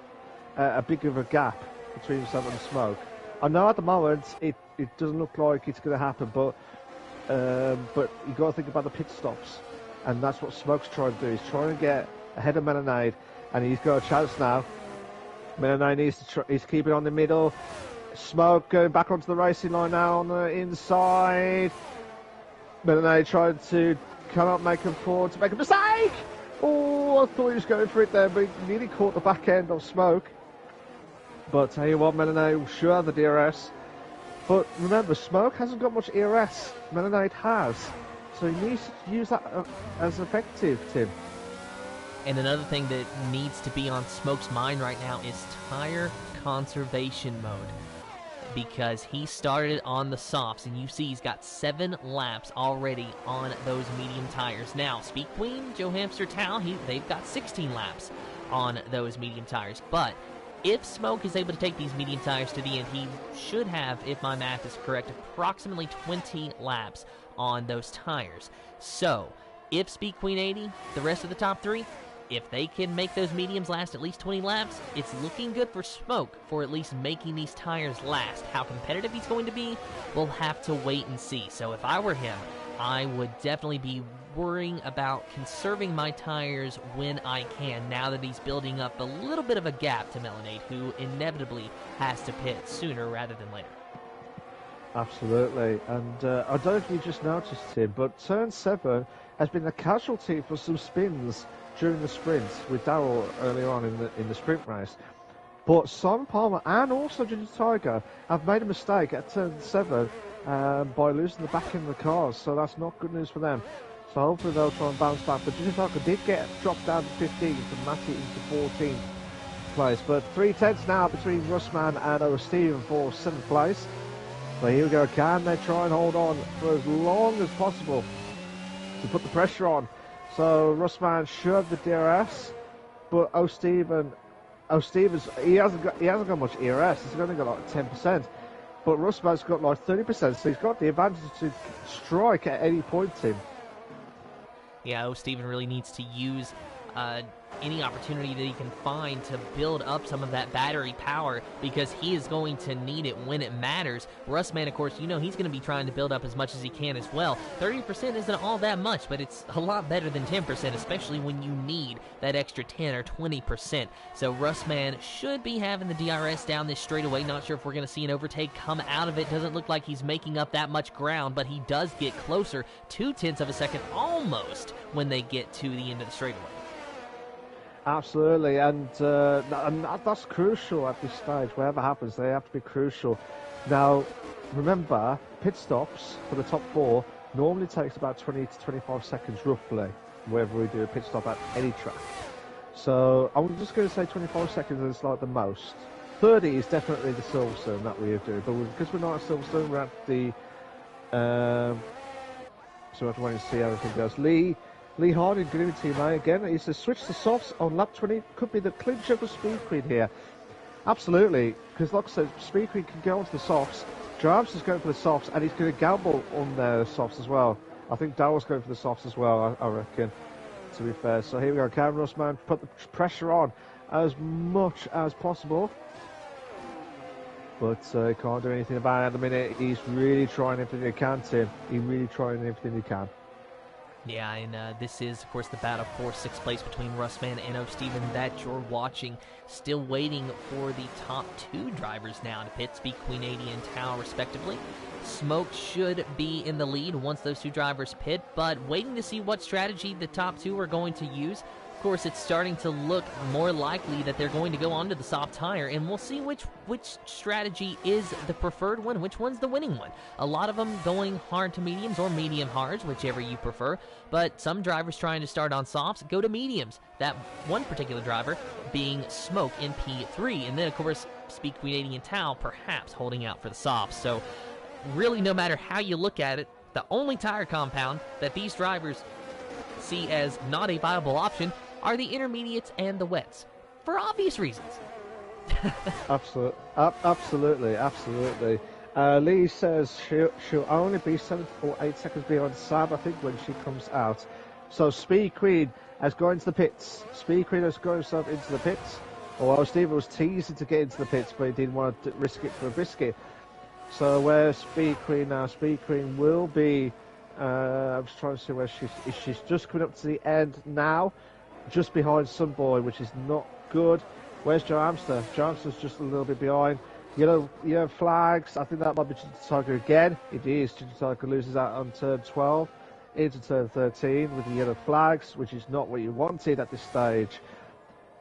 a big of a gap between himself and Smoke. I know at the moment it doesn't look like it's going to happen, but you got to think about the pit stops, and that's what Smoke's trying to do. He's trying to get ahead of Melonade, and he's got a chance now. Melonade needs to he's keeping on the middle. Smoke going back onto the racing line now on the inside. Melonade tried to come up, make him forward to make a mistake. Oh, I thought he was going for it there, but he nearly caught the back end of Smoke. But tell you what, Melonade will sure have the DRS. But remember, Smoke hasn't got much ERS. Melonade has. So he needs to use that as effective, Tim. And another thing that needs to be on Smoke's mind right now is tire conservation mode. Because he started on the softs, and you see he's got 7 laps already on those medium tires. Now, Speed Queen, Joe Hamster, Tao, they've got 16 laps on those medium tires. But if Smoke is able to take these medium tires to the end, he should have, if my math is correct, approximately 20 laps on those tires. So, if Speed Queen 80, the rest of the top 3, if they can make those mediums last at least 20 laps, it's looking good for Smoke for at least making these tires last. How competitive he's going to be, we'll have to wait and see. So if I were him, I would definitely be worrying about conserving my tires when I can, now that he's building up a little bit of a gap to Melanade, who inevitably has to pit sooner rather than later. Absolutely, and I don't know if you just noticed, Tim, but turn 7 has been a casualty for some spins during the sprint with Darrell earlier on in the sprint race. But Simon Palmer and also Ginger Tiger have made a mistake at turn 7 by losing the back end of the cars, so that's not good news for them. So hopefully they'll try and bounce back. But Ginger Tiger did get dropped down to 15 from Matty into 14th place. But 3/10 now between Russman and O'Steven for 7th place. So here we go, can they try and hold on for as long as possible to put the pressure on? So Russman shoved the DRS, but O'Steven's he hasn't got much ERS. He's only got like 10%, but Russman's got like 30%. So he's got the advantage to strike at any point, Tim. Yeah, O'Steven really needs to use any opportunity that he can find to build up some of that battery power, because he is going to need it when it matters. Russman, of course, you know he's going to be trying to build up as much as he can as well. 30% isn't all that much, but it's a lot better than 10%, especially when you need that extra 10 or 20%. So Russman should be having the DRS down this straightaway. Not sure if we're going to see an overtake come out of it. Doesn't look like he's making up that much ground, but he does get closer, 0.2 of a second almost, when they get to the end of the straightaway. Absolutely, and that's crucial at this stage. Whatever happens, they have to be crucial. Now, remember, pit stops for the top 4 normally takes about 20 to 25 seconds roughly, whenever we do a pit stop at any track. So I'm just going to say 25 seconds is like the most. 30 is definitely the Silverstone that we do, but because we're not at Silverstone, we're at the so we have to wait and see how everything goes. Lee Harding, good evening to you, mate. Again, he says switch to softs on lap 20. Could be the clincher for Speed Queen here. Absolutely, because like I said, Speed Queen can go onto the softs. Jarvis is going for the softs, and he's going to gamble on the softs as well. I think Darrell's going for the softs as well, I reckon, to be fair. So here we go, Cameron Russman, put the pressure on as much as possible. But he can't do anything about it at the minute. He's really trying everything he can, Tim. He's really trying everything he can. Yeah, and this is, of course, the battle for 6th place between Russman and O'Steven that you're watching. Still waiting for the top 2 drivers now to pit, Speed Queen 80 and Tao, respectively. Smoke should be in the lead once those 2 drivers pit, but waiting to see what strategy the top 2 are going to use. Of course, it's starting to look more likely that they're going to go onto the soft tire, and we'll see which strategy is the preferred one, which one's the winning one. A lot of them going hard to mediums or medium hards, whichever you prefer, but some drivers trying to start on softs go to mediums. That one particular driver being Smoke in P3, and then, of course, Speed Queen 80 and Tao perhaps holding out for the softs. So really, no matter how you look at it, the only tire compound that these drivers see as not a viable option are the intermediates and the wets, for obvious reasons. Absolutely. Lee says she'll only be 7 or 8 seconds behind Sab, I think, when she comes out. So Speed Queen has gone into the pits. Speed Queen has got himself into the pits. Although Steven was teasing to get into the pits, but he didn't want to risk it for a biscuit. So where's Speed Queen now? Speed Queen will be... I'm just trying to see where she's just coming up to the end now. Just behind Sunboy, which is not good. Where's Joe Hamster? Joe Hamster's just a little bit behind. Yellow flags. I think that might be Ginger Tiger again. It is. Ginger Tiger loses out on turn 12 into turn 13 with the yellow flags, which is not what you wanted at this stage.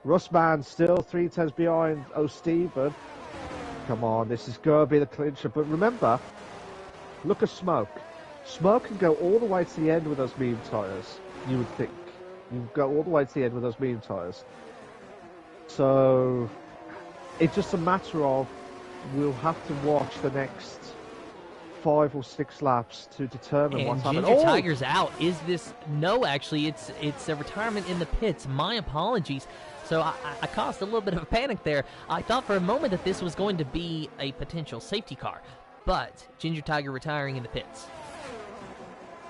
Russman still 3/10 behind O'Steven. Come on, this is going to be the clincher. But remember, look at Smoke. Smoke can go all the way to the end with those medium tyres, you would think. You go all the way to the end with those medium tyres. So it's just a matter of we'll have to watch the next 5 or 6 laps to determine and what's happening. Ginger Tiger's out. Is this... No, actually, it's a retirement in the pits. My apologies. So I caused a little bit of a panic there. I thought for a moment that this was going to be a potential safety car. But Ginger Tiger retiring in the pits.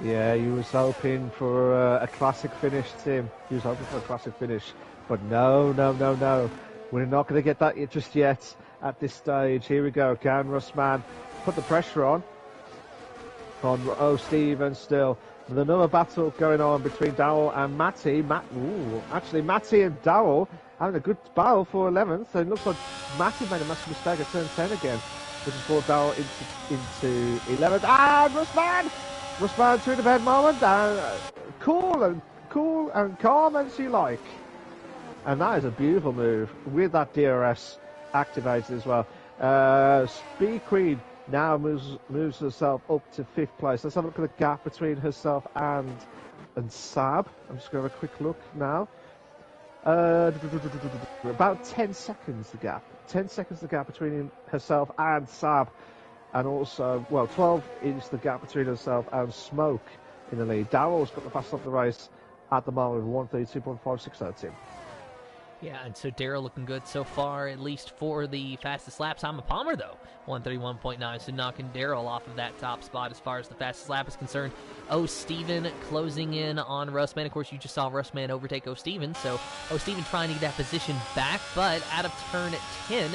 Yeah, he was hoping for a classic finish, Tim. He was hoping for a classic finish. But no. We're not going to get that just yet at this stage. Here we go. Can Russman put the pressure on Stephen still. With another battle going on between Darrell and Matty. Actually, Matty and Darrell having a good battle for 11th. So it looks like Matty made a massive mistake at turn 10 again, which has brought Darrell into 11th. And Russman to the bed moment. Cool and calm as you like. And that is a beautiful move with that DRS activated as well. Speed Queen now moves herself up to 5th place. Let's have a look at the gap between herself and Sab. I'm just going to have a quick look now. About 10 seconds the gap. 10 seconds the gap between herself and Sab. And also, 12 is the gap between herself and Smoke in the lead. Darrell's got the fastest of the race at the moment with 132.560, Tim. Yeah, and so Darrell looking good so far, at least for the fastest lap. Simon Palmer, though, 131.9, so knocking Darrell off of that top spot as far as the fastest lap is concerned. Steven closing in on Russman. Of course, you just saw Russman overtake Steven, so Steven trying to get that position back, but out of turn 10,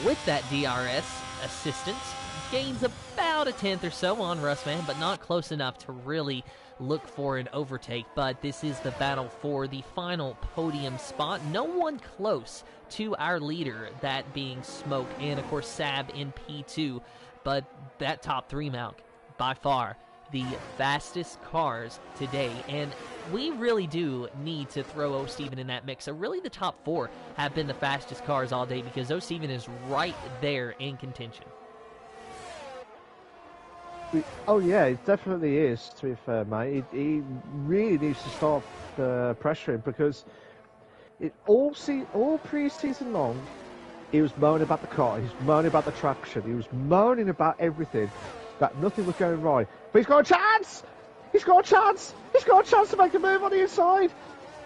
with that DRS assistance, gains about a tenth or so on Russman, but not close enough to really look for an overtake. But this is the battle for the final podium spot. No one close to our leader, that being Smoke, and of course Sab in P2. But that top 3, Malc, by far the fastest cars today, and we really do need to throw Steven in that mix. So really the top 4 have been the fastest cars all day, because Steven is right there in contention. Oh yeah, it definitely is, to be fair, mate. He really needs to stop pressuring, because all pre-season long, he was moaning about the car, he was moaning about the traction, he was moaning about everything, that nothing was going right. But he's got a chance! He's got a chance! He's got a chance to make a move on the inside!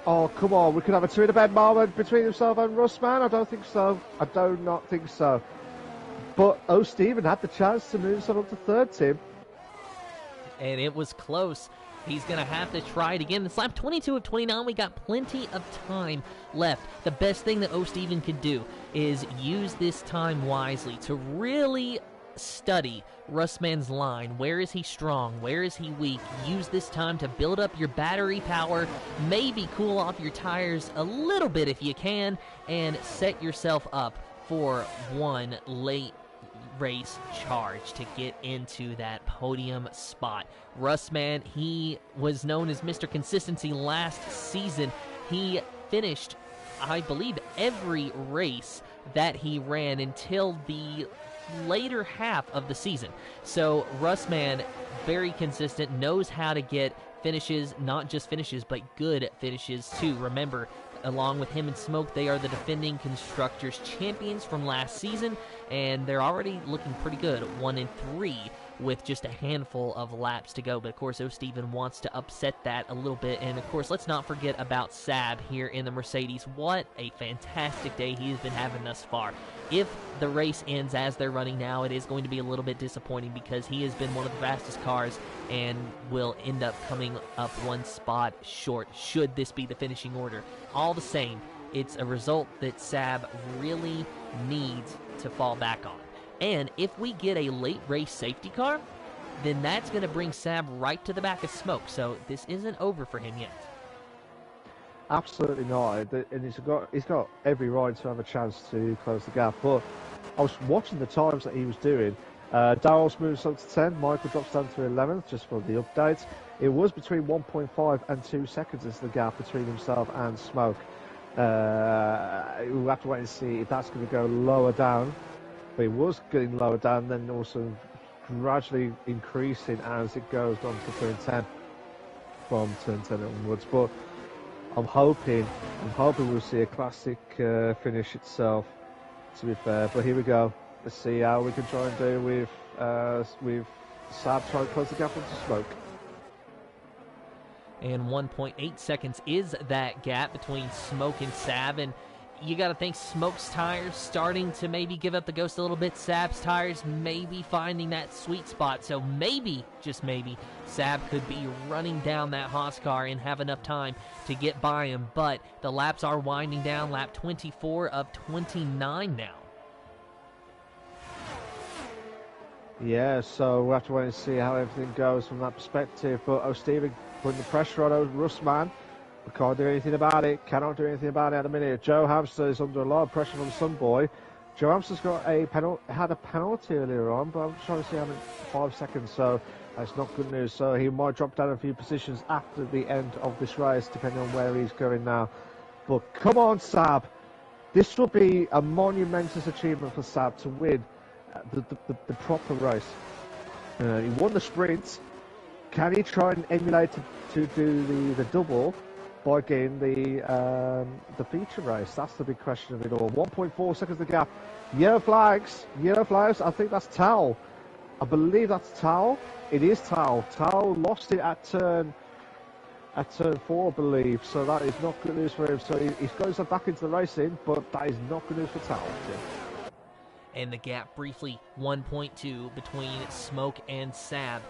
Oh, come on, we could have a two-in-a-bed moment between himself and Russman? I don't think so. I do not think so. But Steven had the chance to move himself up to 3rd, Tim. And it was close. He's going to have to try it again. This lap 22 of 29, we got plenty of time left. The best thing that Steven could do is use this time wisely to really study Russman's line. Where is he strong? Where is he weak? Use this time to build up your battery power, maybe cool off your tires a little bit if you can, and set yourself up for one late race charge to get into that podium spot. Russman, he was known as Mr. Consistency last season. He finished, I believe, every race that he ran until the later half of the season. So Russman, very consistent, knows how to get finishes, not just finishes, but good finishes too. Remember, along with him and Smoke, they are the defending Constructors champions from last season, and they're already looking pretty good, 1-3 with just a handful of laps to go. But of course, Steven wants to upset that a little bit. And of course, let's not forget about Sab here in the Mercedes. What a fantastic day he has been having thus far. If the race ends as they're running now, it is going to be a little bit disappointing, because he has been one of the fastest cars and will end up coming up one spot short should this be the finishing order. All the same, it's a result that Sab really needs to fall back on. And if we get a late race safety car, then that's going to bring Sab right to the back of Smoke. So this isn't over for him yet. Absolutely not. And he's got every right to have a chance to close the gap. But I was watching the times that he was doing. Darrell's moves up to 10. Michael drops down to 11th just for the updates. It was between 1.5 and 2 seconds is the gap between himself and Smoke. We'll have to wait and see if that's going to go lower down. But it was getting lower down, then also gradually increasing as it goes on to turn 10, from turn 10 onwards. But I'm hoping we'll see a classic finish itself, to be fair. But here we go. Let's see how we can try and do with Saab trying to close the gap onto Smoke. And 1.8 seconds is that gap between Smoke and Saab, and you got to think Smoke's tires starting to maybe give up the ghost a little bit. Saab's tires maybe finding that sweet spot, so maybe, just maybe, Saab could be running down that Haas car and have enough time to get by him, but the laps are winding down. Lap 24 of 29 now. Yeah, so we'll have to wait and see how everything goes from that perspective. But Steven putting the pressure on Russman. We can't do anything about it. Cannot do anything about it at the minute. Joe Hamster is under a lot of pressure from Sunboy. Joe Hamster's got had a penalty earlier on, but I'm trying to see how many, 5 seconds, so that's not good news. So he might drop down a few positions after the end of this race, depending on where he's going now. But come on, Saab. This will be a monumentous achievement for Saab to win the proper race. He won the sprint. Can he try and emulate to do the double by getting the feature race? That's the big question of it all. 1.4 seconds the gap. Yellow flags. I think that's Tao. I believe that's Tao. It is Tao. Tao lost it at turn 4, I believe. So that is not good news for him. So he's got himself back into the racing, but that is not good news for Tao. And the gap briefly 1.2 between Smoke and Saab.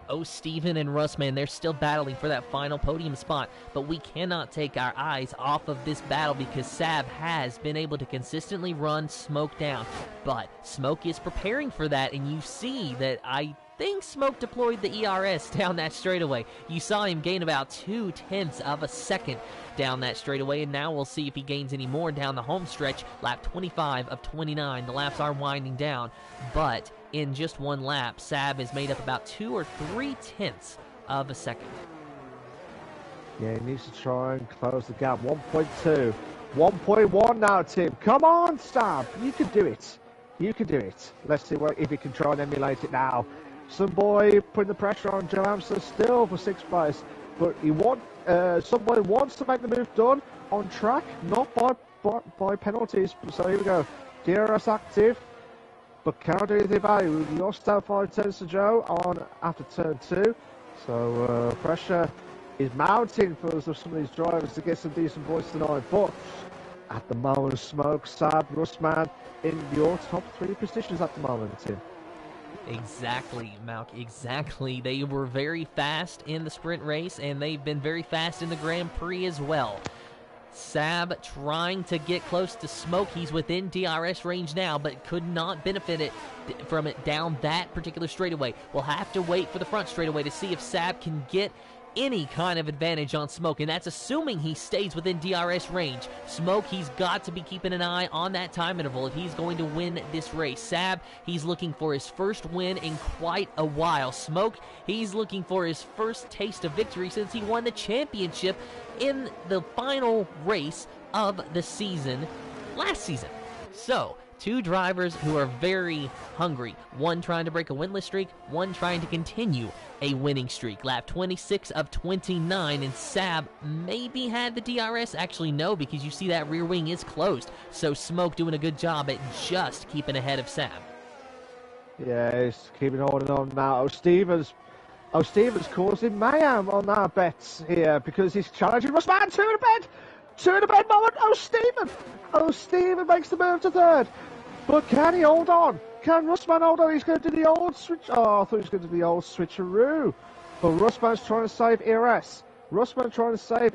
Oh, Steven and Russ, man, they're still battling for that final podium spot, but we cannot take our eyes off of this battle because Saab has been able to consistently run Smoke down, but Smoke is preparing for that, and you see that I think Smoke deployed the ERS down that straightaway. You saw him gain about 0.2 of a second down that straightaway, and now we'll see if he gains any more down the home stretch. Lap 25 of 29. The laps are winding down, but in just one lap, Saab has made up about 2 or 3/10 of a second. Yeah, he needs to try and close the gap. 1.2. 1.1 now, Tim. Come on, Saab. You can do it. You can do it. Let's see if he can try and emulate it now. Some boy putting the pressure on Joe Amster still for 6th place, but somebody wants to make the move done on track, not by penalties. So here we go. DRS active, but can't do anything about it. We lost out 5 turns to Joe on after turn 2, so pressure is mounting for some of these drivers to get some decent points tonight. But at the moment, Smoke, Saab, Russman in your top 3 positions at the moment, Tim. Exactly, Malc, exactly. They were very fast in the sprint race, and they've been very fast in the Grand Prix as well. Saab trying to get close to Smoke. He's within DRS range now, but could not benefit from it down that particular straightaway. We'll have to wait for the front straightaway to see if Saab can get any kind of advantage on Smoke, and that's assuming he stays within DRS range. Smoke, he's got to be keeping an eye on that time interval if he's going to win this race. Saab, he's looking for his first win in quite a while. Smoke, he's looking for his first taste of victory since he won the championship in the final race of the season last season. So, 2 drivers who are very hungry. One trying to break a winless streak, one trying to continue a winning streak. Lap 26 of 29, and Saab maybe had the DRS. Actually, no, because you see that rear wing is closed. So Smoke doing a good job at just keeping ahead of Saab. Yeah, he's keeping holding on now. Stevens causing mayhem on our bets here because he's challenging Russman. 2 in the bed moment. Steven makes the move to 3rd. But can he hold on? Can Russman hold on? He's going to do the old switch. Oh, I thought he was going to do the old switcheroo. But Russman's trying to save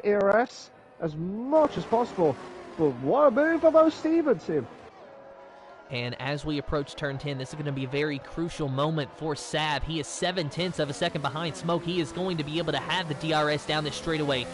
ERS. As much as possible. But what a move by those Stevens, Tim. And as we approach turn 10, this is going to be a very crucial moment for Saab. He is 0.7 of a second behind Smoke. He is going to be able to have the DRS down this straightaway.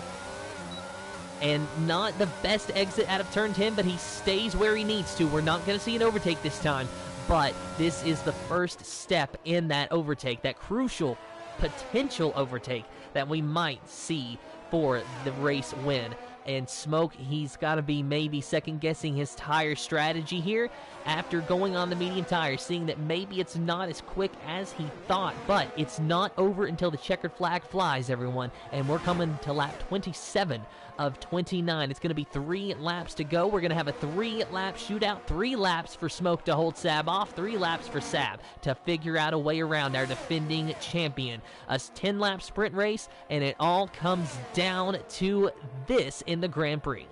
And not the best exit out of turn 10, but he stays where he needs to. We're not going to see an overtake this time, but this is the first step in that overtake, that crucial potential overtake that we might see for the race win. And Smoke, he's got to be maybe second-guessing his tire strategy here after going on the medium tire, seeing that maybe it's not as quick as he thought. But it's not over until the checkered flag flies, everyone. And we're coming to lap 27 of 29. It's going to be 3 laps to go. We're going to have a 3-lap shootout, 3 laps for Smoke to hold Sab off, 3 laps for Sab to figure out a way around our defending champion. A 10-lap sprint race, and it all comes down to this in the Grand Prix.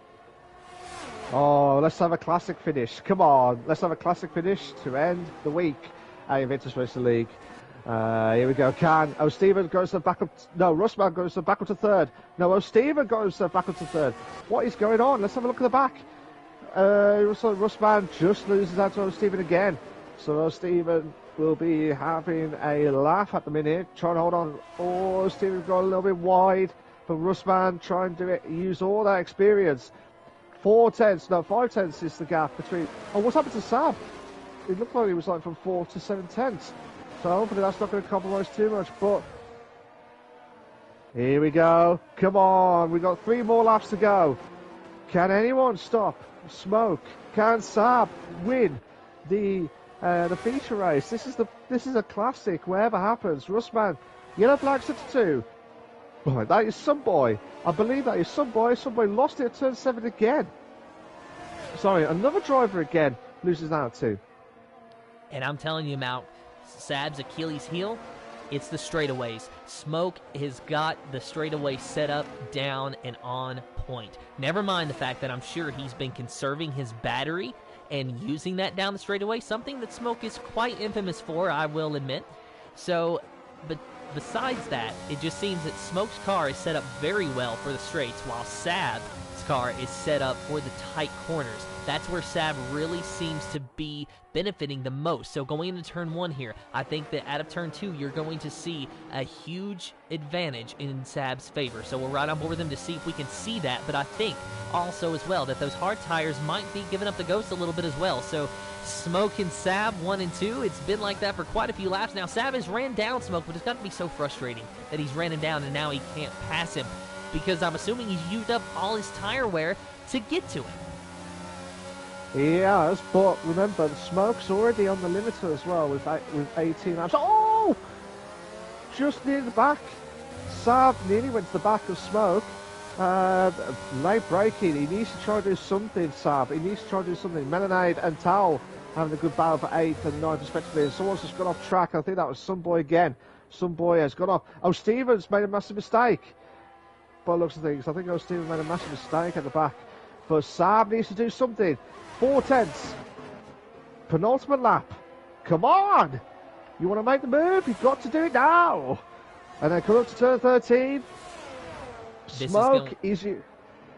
Oh, let's have a classic finish. Come on, let's have a classic finish to end the week at Invictus Racing League. Here we go. O'Steven goes to back up. No, Russman goes to back up to third. No, O'Steven goes to back up to third. What is going on? Let's have a look at the back. Russman just loses out to O'Steven again. So O'Steven will be having a laugh at the minute, trying to hold on. Oh, O'Steven's got a little bit wide, but Russman trying to use all that experience. 5 tenths is the gap between. Oh, what's happened to Sab? It looked like he was like from 4 to 7 tenths. So hopefully that's not going to compromise too much, but here we go. Come on, we've got 3 more laps to go. Can anyone stop Smoke? Can Sab win the feature race? This is a classic, whatever happens. Russman, yellow flag 62. Boy, that is some boy. I believe that is some boy. Some boy lost it at turn 7 again. Sorry, another driver again loses out too. And I'm telling you, Malc, Sab's Achilles heel, it's the straightaways. Smoke has got the straightaway set up, down, and on point. Never mind the fact that I'm sure he's been conserving his battery and using that down the straightaway, something that Smoke is quite infamous for, I will admit. So, but besides that, it just seems that Smoke's car is set up very well for the straights, while Sab's car is set up for the tight corners. That's where Sab really seems to be benefiting the most. So going into turn 1 here, I think that out of turn 2, you're going to see a huge advantage in Sab's favor. So we're right on board with them to see if we can see that. But I think also as well that those hard tires might be giving up the ghost a little bit as well. So Smoke and Sab 1 and 2, it's been like that for quite a few laps now. Sab has ran down Smoke, but it's got to be so frustrating that he's ran him down and now he can't pass him, because I'm assuming he's used up all his tire wear to get to him. He has, but remember, the Smoke's already on the limiter as well with 18 laps. Oh! Just near the back. Sab nearly went to the back of Smoke. Late braking. He needs to try to do something, Sab. He needs to try to do something. Melanade and Tao having a good battle for 8th and 9th respectively. And someone's just got off track. I think that was some boy again. Some boy has got off. Oh, Stevens made a massive mistake. By the looks of things, I think Stevens made a massive mistake at the back. But Sab needs to do something. 4 tenths. Penultimate lap. Come on! You want to make the move? You've got to do it now. And then come up to turn 13. Smoke is you.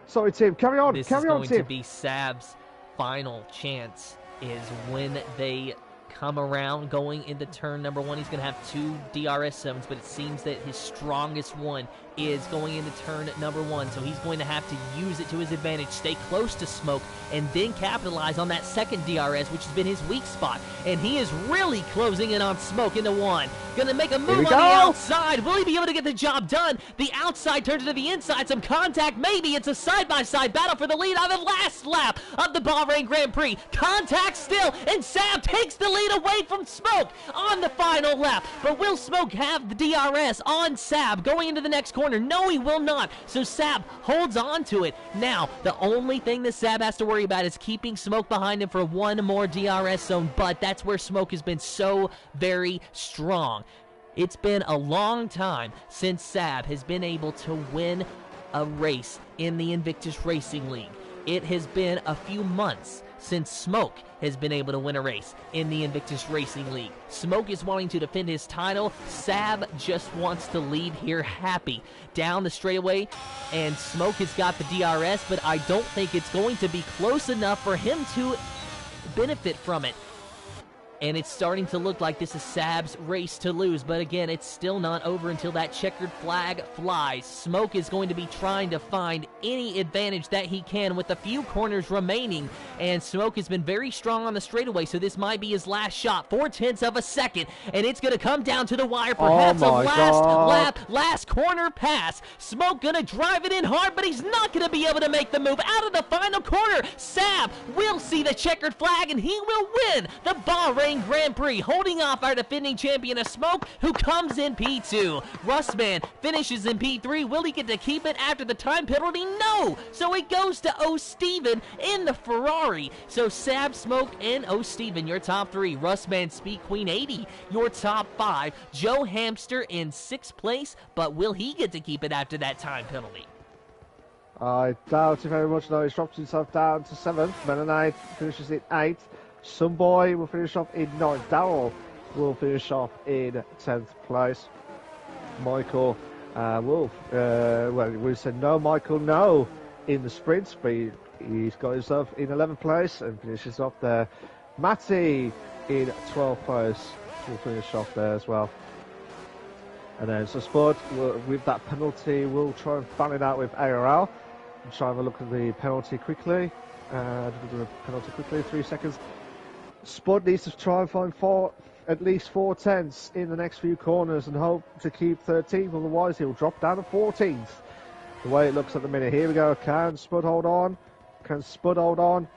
Sorry, Tim. Carry on. Carry on, Tim. This is going to be Sab's final chance. Is when they come around going into turn number 1. He's going to have 2 DRS zones, but it seems that his strongest one is going into turn number 1, so he's going to have to use it to his advantage, stay close to Smoke, and then capitalize on that second DRS, which has been his weak spot. And he is really closing in on Smoke into 1. Going to make a move on the outside. Will he be able to get the job done? The outside turns into the inside. Some contact, maybe. It's a side-by-side battle for the lead on the last lap of the Bahrain Grand Prix. Contact still, and Sab takes the lead away from Smoke on the final lap. But will Smoke have the DRS on Sab going into the next corner? No, he will not. So Sab holds on to it. Now, the only thing that Sab has to worry about is keeping Smoke behind him for 1 more DRS zone, but that's where Smoke has been so very strong. It's been a long time since Sab has been able to win a race in the Invictus Racing League. It has been a few months since Smoke has been able to win a race in the Invictus Racing League. Smoke is wanting to defend his title. Sab just wants to leave here happy down the straightaway, and Smoke has got the DRS, but I don't think it's going to be close enough for him to benefit from it. And it's starting to look like this is Sab's race to lose. But again, it's still not over until that checkered flag flies. Smoke is going to be trying to find any advantage that he can with a few corners remaining. And Smoke has been very strong on the straightaway, so this might be his last shot. 0.4 of a second, and it's going to come down to the wire. Perhaps a last lap, last corner pass. Smoke going to drive it in hard, but he's not going to be able to make the move out of the final corner. Sab will see the checkered flag, and he will win the Bahrain Grand Prix, holding off our defending champion of Smoke, who comes in P2. Rustman finishes in P3. Will he get to keep it after the time penalty? No! So it goes to O'Steven in the Ferrari. So Sab, Smoke, and O'Steven, your top 3. Rustman, Speed Queen 80, your top 5. Joe Hamster in 6th place, but will he get to keep it after that time penalty? I doubt it very much. No, he's dropped himself down to 7th. Mennonite finishes in 8th. Sunboy will finish off in 9th. Darrell will finish off in 10th place. Michael Wolf. Well, we said no, Michael, no, in the sprint speed. He's got himself in 11th place and finishes off there. Matty in 12th place will finish off there as well. And then, so Spud, with that penalty, we'll try and fan it out with ARL. And try and look at the penalty quickly. Penalty quickly, 3 seconds. Spud needs to try and find at least 4/10 in the next few corners and hope to keep 13th, otherwise he'll drop down to 14th. The way it looks at the minute. Here we go. Can Spud hold on? Can Spud hold on?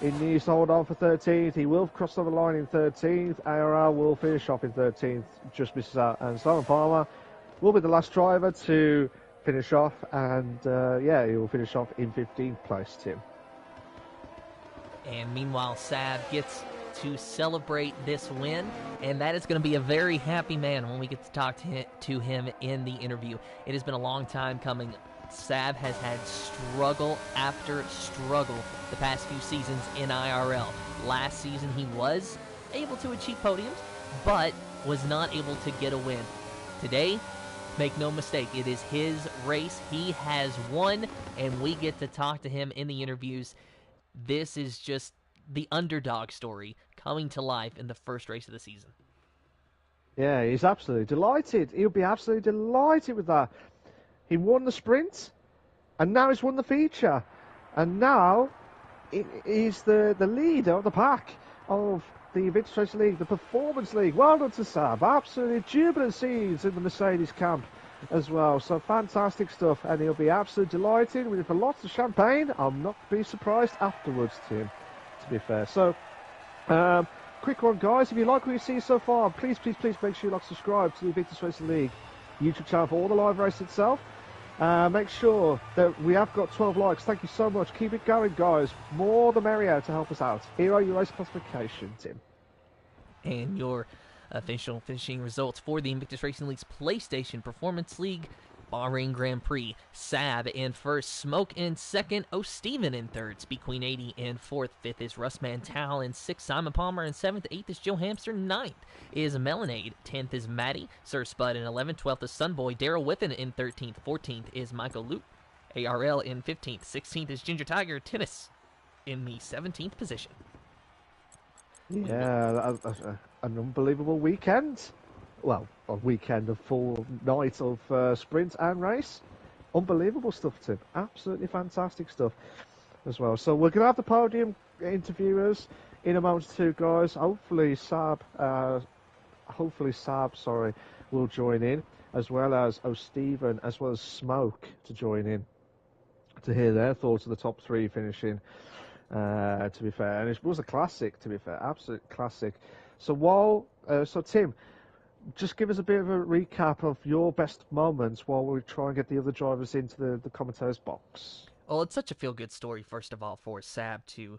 He needs to hold on for 13th. He will cross over the line in 13th. ARL will finish off in 13th. Just misses out. And Simon Palmer will be the last driver to finish off. And yeah, he will finish off in 15th place, Tim. And meanwhile, Sab gets to celebrate this win, and that is going to be a very happy man when we get to talk to him in the interview. It has been a long time coming. Sab has had struggle after struggle the past few seasons in IRL. Last season he was able to achieve podiums, but was not able to get a win. Today, make no mistake, it is his race. He has won, and we get to talk to him in the interviews. This is just the underdog story coming to life in the first race of the season. Yeah, he's absolutely delighted. He'll be absolutely delighted with that. He won the sprint, and now he's won the feature. And now he's the leader of the pack of the Invictus Racing League, the Performance League. Well done to Sab. Absolutely jubilant scenes in the Mercedes camp as well. So fantastic stuff, and he'll be absolutely delighted with lots of champagne. I'll not be surprised afterwards, Tim, to be fair. So, quick one, guys. If you like what you see so far, please make sure you like subscribe to the Invictus Racing League YouTube channel for all the live race itself. Make sure that we have got 12 likes. Thank you so much. Keep it going, guys. More the merrier to help us out. Here are your race classification, Tim. And your official finishing results for the Invictus Racing League's PlayStation Performance League Bahrain Grand Prix. Sab in first, Smoke in second, O'Steven in third, Speed Queen 80 in fourth, fifth is Rustman Tal in sixth, Simon Palmer in seventh, eighth is Joe Hamster, ninth is Melanade, 10th is Maddie, Sir Spud in 11th, 12th is Sunboy, Daryl Whiffen in 13th, 14th is Michael Luke, ARL in 15th, 16th is Ginger Tiger, Tennis in the 17th position. Yeah, an unbelievable weekend. Well, a weekend, a full night of sprint and race. Unbelievable stuff, Tim. Absolutely fantastic stuff as well. So we're going to have the podium interviewers in a moment or two, guys. Hopefully Sab, will join in, as well as O'Steven, as well as Smoke to join in to hear their thoughts of the top three finishing, to be fair. And it was a classic, to be fair. Absolute classic. So Tim, just give us a bit of a recap of your best moments while we try and get the other drivers into the commentators' box. Well, it's such a feel-good story, first of all, for Sab to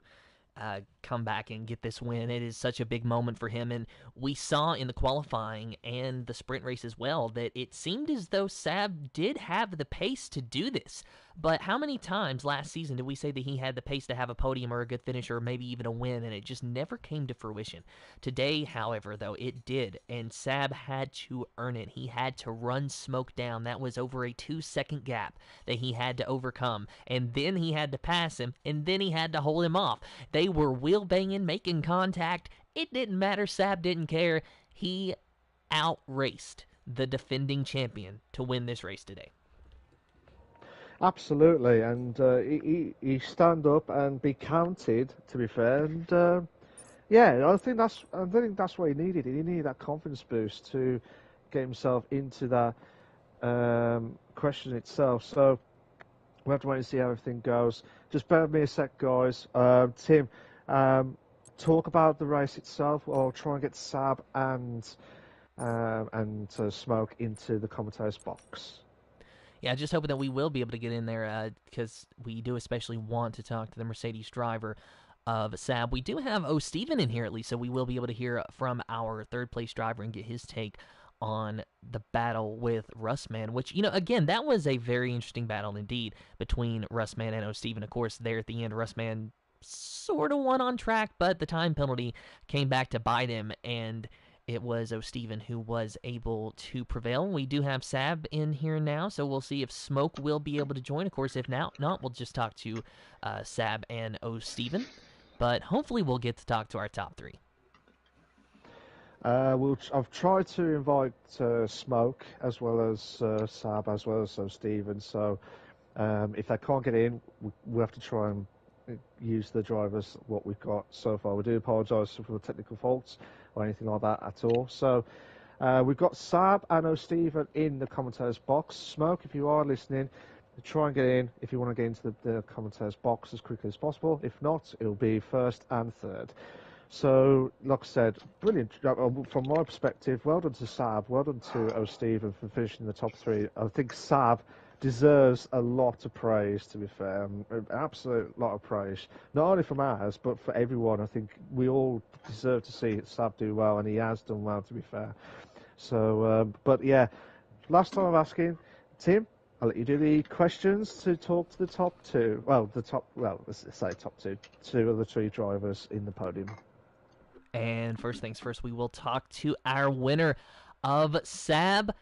come back and get this win. It is such a big moment for him, and we saw in the qualifying and the sprint race as well that it seemed as though Sab did have the pace to do this. But how many times last season did we say that he had the pace to have a podium or a good finish or maybe even a win, and it just never came to fruition? Today, however, though, it did, and Sab had to earn it. He had to run Smoke down. That was over a 2-second gap that he had to overcome, and then he had to pass him, and then he had to hold him off. They were wheel banging, making contact. It didn't matter. Sab didn't care. He outraced the defending champion to win this race today. Absolutely, and he stand up and be counted. To be fair, and yeah, I think that's what he needed. He needed that confidence boost to get himself into that question itself. So we have to wait and see how everything goes. Just bear with me a sec, guys. Tim, talk about the race itself, or try and get Sab and Smoke into the commentator's box. Yeah, just hoping that we will be able to get in there because we do especially want to talk to the Mercedes driver of Sab. We do have Steven in here at least, so we will be able to hear from our third place driver and get his take on the battle with Russman, which, again, that was a very interesting battle indeed between Russman and Steven. Of course, there at the end, Russman sort of won on track, but the time penalty came back to bite him, and it was Steven who was able to prevail. We do have Sab in here now, so we'll see if Smoke will be able to join. Of course, if not, we'll just talk to Sab and Steven. But hopefully we'll get to talk to our top three. I've tried to invite Smoke as well as Sab as well as Steven. So if they can't get in, we have to try and use the drivers what we've got so far. We do apologise for the technical faults or anything like that at all. So we've got Sab and Steven in the commentators box. Smoke, if you are listening, try and get in if you want to get into the commentators box as quickly as possible. If not, it'll be first and third. So, like I said, brilliant. From my perspective, well done to Sab, well done to Steven for finishing the top three. I think Sab deserves a lot of praise, to be fair, an absolute lot of praise. Not only from ours, but for everyone. I think we all deserve to see Sab do well, and he has done well, to be fair. So, but yeah, last time I'm asking, Tim, I'll let you do the questions to talk to the top two. Let's say top two of the three drivers in the podium. And first things first, we will talk to our winner of Sab.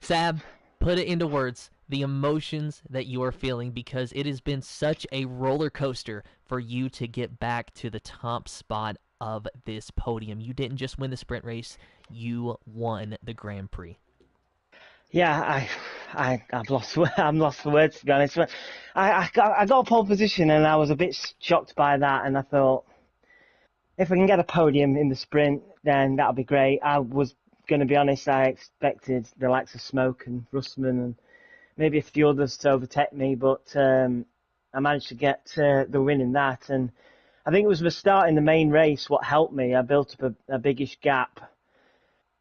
Sab, put it into words, the emotions that you are feeling, because it has been such a roller coaster for you to get back to the top spot of this podium. You didn't just win the sprint race, you won the Grand Prix. Yeah, I'm lost for words, to be honest. I got a pole position and I was a bit shocked by that, and I thought, if I can get a podium in the sprint, then that'll be great. I was going to be honest, I expected the likes of Smoke and Russman and maybe a few others to overtake me, but I managed to get the win in that. And I think it was the start in the main race what helped me. I built up a biggish gap.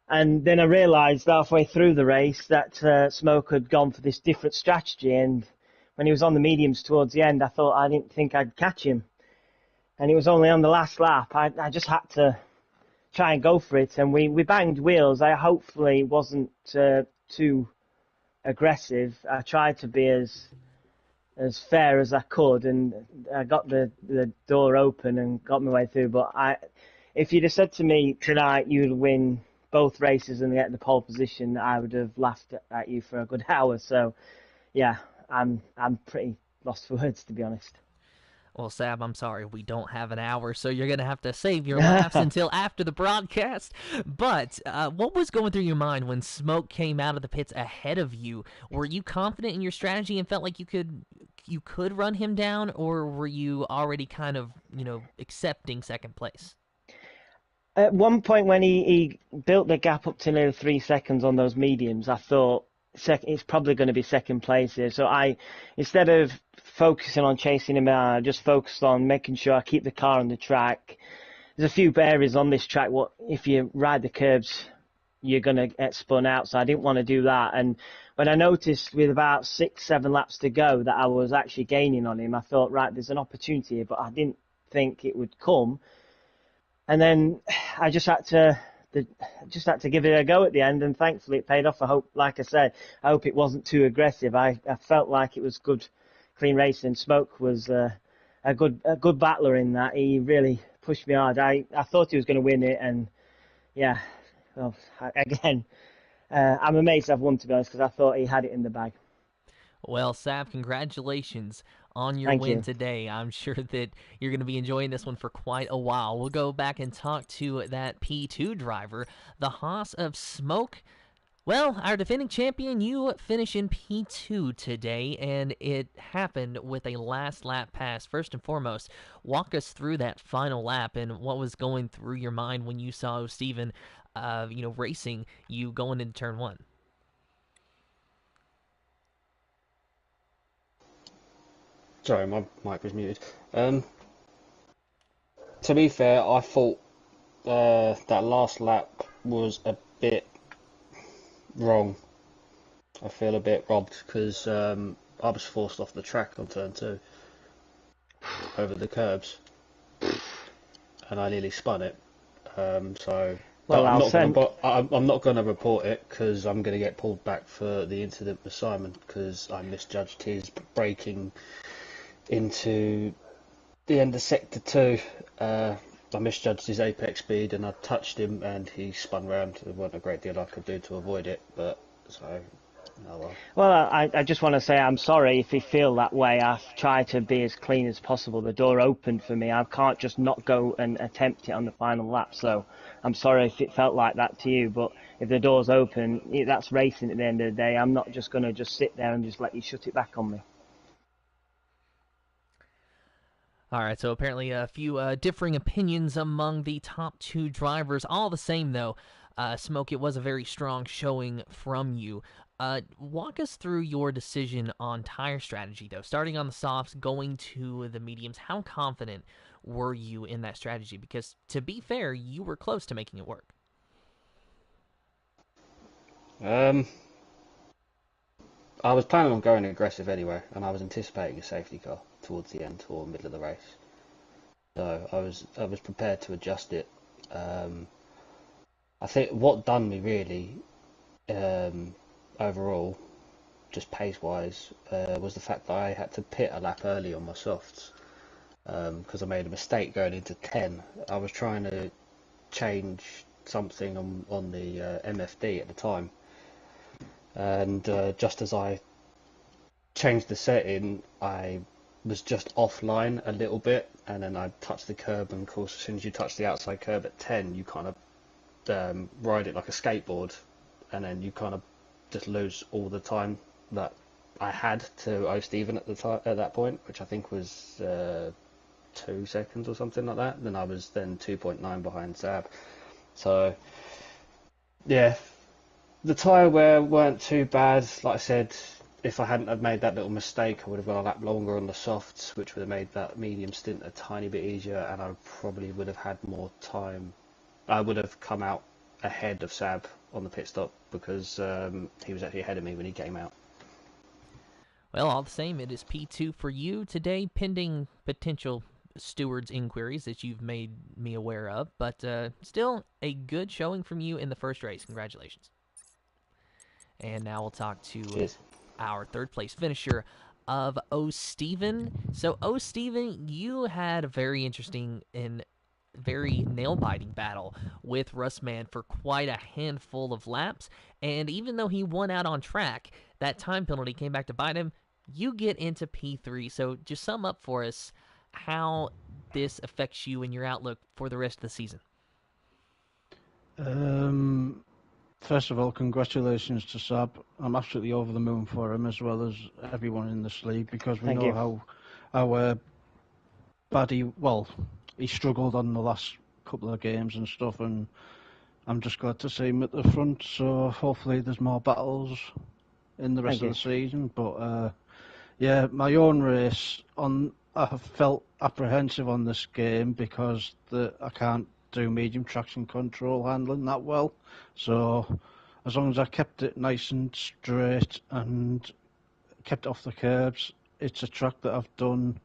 And then I realised halfway through the race that Smoke had gone for this different strategy. And when he was on the mediums towards the end, I didn't think I'd catch him. And it was only on the last lap. I just had to try and go for it. And we banged wheels. I hopefully wasn't too aggressive. I tried to be as fair as I could. And I got the door open and got my way through. But if you'd have said to me tonight you'd win both races and get the pole position, I would have laughed at you for a good hour. So, yeah, I'm pretty lost for words, to be honest. Well, Sab, I'm sorry, we don't have an hour, so you're going to have to save your laughs until after the broadcast. But what was going through your mind when Smoke came out of the pits ahead of you? Were you confident in your strategy and felt like you could run him down, or were you already kind of, accepting second place? At one point when he built the gap up to nearly 3 seconds on those mediums, I thought it's probably going to be second place here. So instead of focusing on chasing him out, I just focused on making sure I keep the car on the track. There's a few areas on this track, if you ride the curbs, you're going to get spun out. So I didn't want to do that. And when I noticed with about 6-7 laps to go that I was actually gaining on him, I thought, right, there's an opportunity here, but I didn't think it would come. And then I just had to give it a go at the end, and thankfully it paid off. I hope, like I said, I hope it wasn't too aggressive. I felt like it was good clean racing. Smoke was a good battler in that. He really pushed me hard. I thought he was going to win it, and yeah, well, again, I'm amazed I've won, to be honest, because I thought he had it in the bag. Well, Sab, congratulations on your Thank win you. today. I'm sure that you're going to be enjoying this one for quite a while. We'll go back and talk to that P2 driver, the Haas of Smoke. Well, our defending champion, you finish in P2 today, and it happened with a last lap pass. First and foremost, walk us through that final lap and what was going through your mind when you saw Steven, racing you going into turn one. Sorry, my mic was muted. To be fair, I thought that last lap was a bit wrong. I feel a bit robbed because I was forced off the track on turn 2 over the curbs, and I nearly spun it. So, Well, but I'm not going to I'll report it because I'm going to get pulled back for the incident with Simon because I misjudged his braking into the end of sector 2. I misjudged his apex speed and I touched him and he spun round. There wasn't a great deal I could do to avoid it, but so, oh well. Well, I just want to say I'm sorry if you feel that way. I've tried to be as clean as possible. The door opened for me. I can't just not go and attempt it on the final lap. So I'm sorry if it felt like that to you. But if the door's open, that's racing at the end of the day. I'm not just going to just sit there and just let you shut it back on me. All right, so apparently a few differing opinions among the top 2 drivers. All the same, though, Smoke, it was a very strong showing from you. Walk us through your decision on tire strategy, though. Starting on the softs, going to the mediums, how confident were you in that strategy? Because, to be fair, you were close to making it work. I was planning on going aggressive anyway, and I was anticipating a safety car towards the end or middle of the race. So I was prepared to adjust it. I think what done me really overall, just pace wise, was the fact that I had to pit a lap early on my softs because I made a mistake going into 10. I was trying to change something on the MFD at the time. And just as I changed the setting, I was just offline a little bit, and then I touched the curb. And of course, as soon as you touch the outside curb at 10, you kind of ride it like a skateboard, and then you kind of just lose all the time that I had to owe Stephen at the time at that point, which I think was 2 seconds or something like that. Then I was then 2.9 behind Sab. So yeah. The tyre wear weren't too bad. Like I said, if I hadn't have made that little mistake, I would have gone a lap longer on the softs, which would have made that medium stint a tiny bit easier, and I probably would have had more time. I would have come out ahead of Sab on the pit stop because he was actually ahead of me when he came out. Well, all the same, it is P2 for you today, pending potential stewards' inquiries that you've made me aware of, but still a good showing from you in the first race. Congratulations. And now we'll talk to our third place finisher of O. Steven. So, O. Steven, you had a very interesting and very nail-biting battle with Russman for quite a handful of laps. And even though he won out on track, that time penalty came back to bite him. You get into P3. So just sum up for us how this affects you and your outlook for the rest of the season. First of all, congratulations to Sab. I'm absolutely over the moon for him as well as everyone in this league because we know how bad he struggled on the last couple of games and stuff, and I'm just glad to see him at the front. So hopefully there's more battles in the rest of the season. But yeah, my own race I felt apprehensive on this game because I can't do medium traction control handling that well. So as long as I kept it nice and straight and kept it off the curbs, it's a track that I've done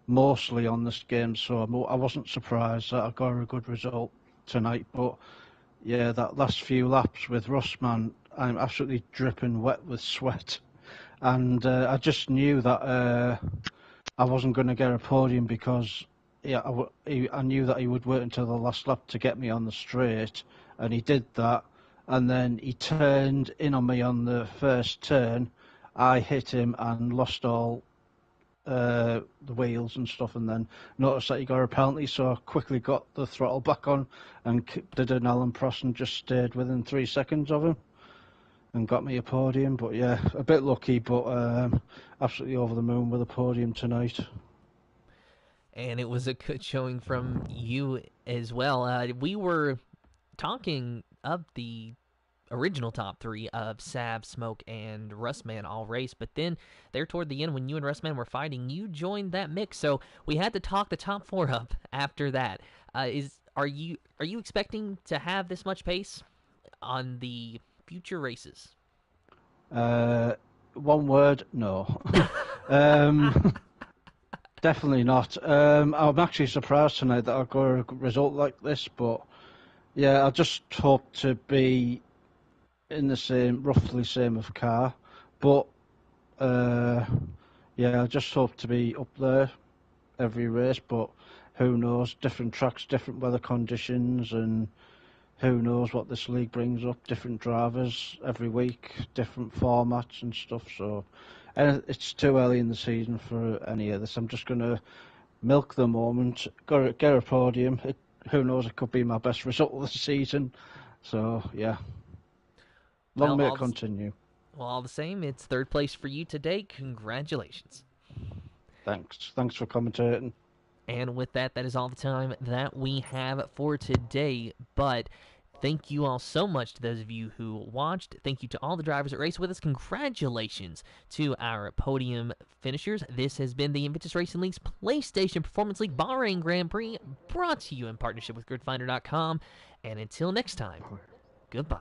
mostly on this game. So I wasn't surprised that I got a good result tonight. But yeah, that last few laps with Russman, I'm absolutely dripping wet with sweat. and I just knew that I wasn't going to get a podium because I knew that he would wait until the last lap to get me on the straight, and he did that. And then he turned in on me on the first turn. I hit him and lost all the wheels and stuff, and then noticed that he got a penalty, so I quickly got the throttle back on and did an Alan Prost and just stayed within 3 seconds of him and got me a podium. But yeah, a bit lucky, but absolutely over the moon with a podium tonight. And it was a good showing from you as well. We were talking of the original top three of Sav, Smoke, and Rustman all race, but then there toward the end when you and Rustman were fighting, you joined that mix, so we had to talk the top four up after that. Are you expecting to have this much pace on the future races? One word, no. Definitely not. I'm actually surprised tonight that I got a result like this, but yeah, I just hope to be in the roughly same of car, but yeah, I just hope to be up there every race, but who knows, different tracks, different weather conditions, and who knows what this league brings up, different drivers every week, different formats and stuff, so and it's too early in the season for any of this. I'm just going to milk the moment, get a podium. Who knows, it could be my best result of the season, so yeah. Long may it continue. Well, all the same, it's third place for you today. Congratulations. Thanks for commentating. And with that, that is all the time that we have for today. But thank you all so much to those of you who watched. Thank you to all the drivers that raced with us. Congratulations to our podium finishers. This has been the Invictus Racing League's PlayStation Performance League Bahrain Grand Prix, brought to you in partnership with GridFinder.com. And until next time, goodbye.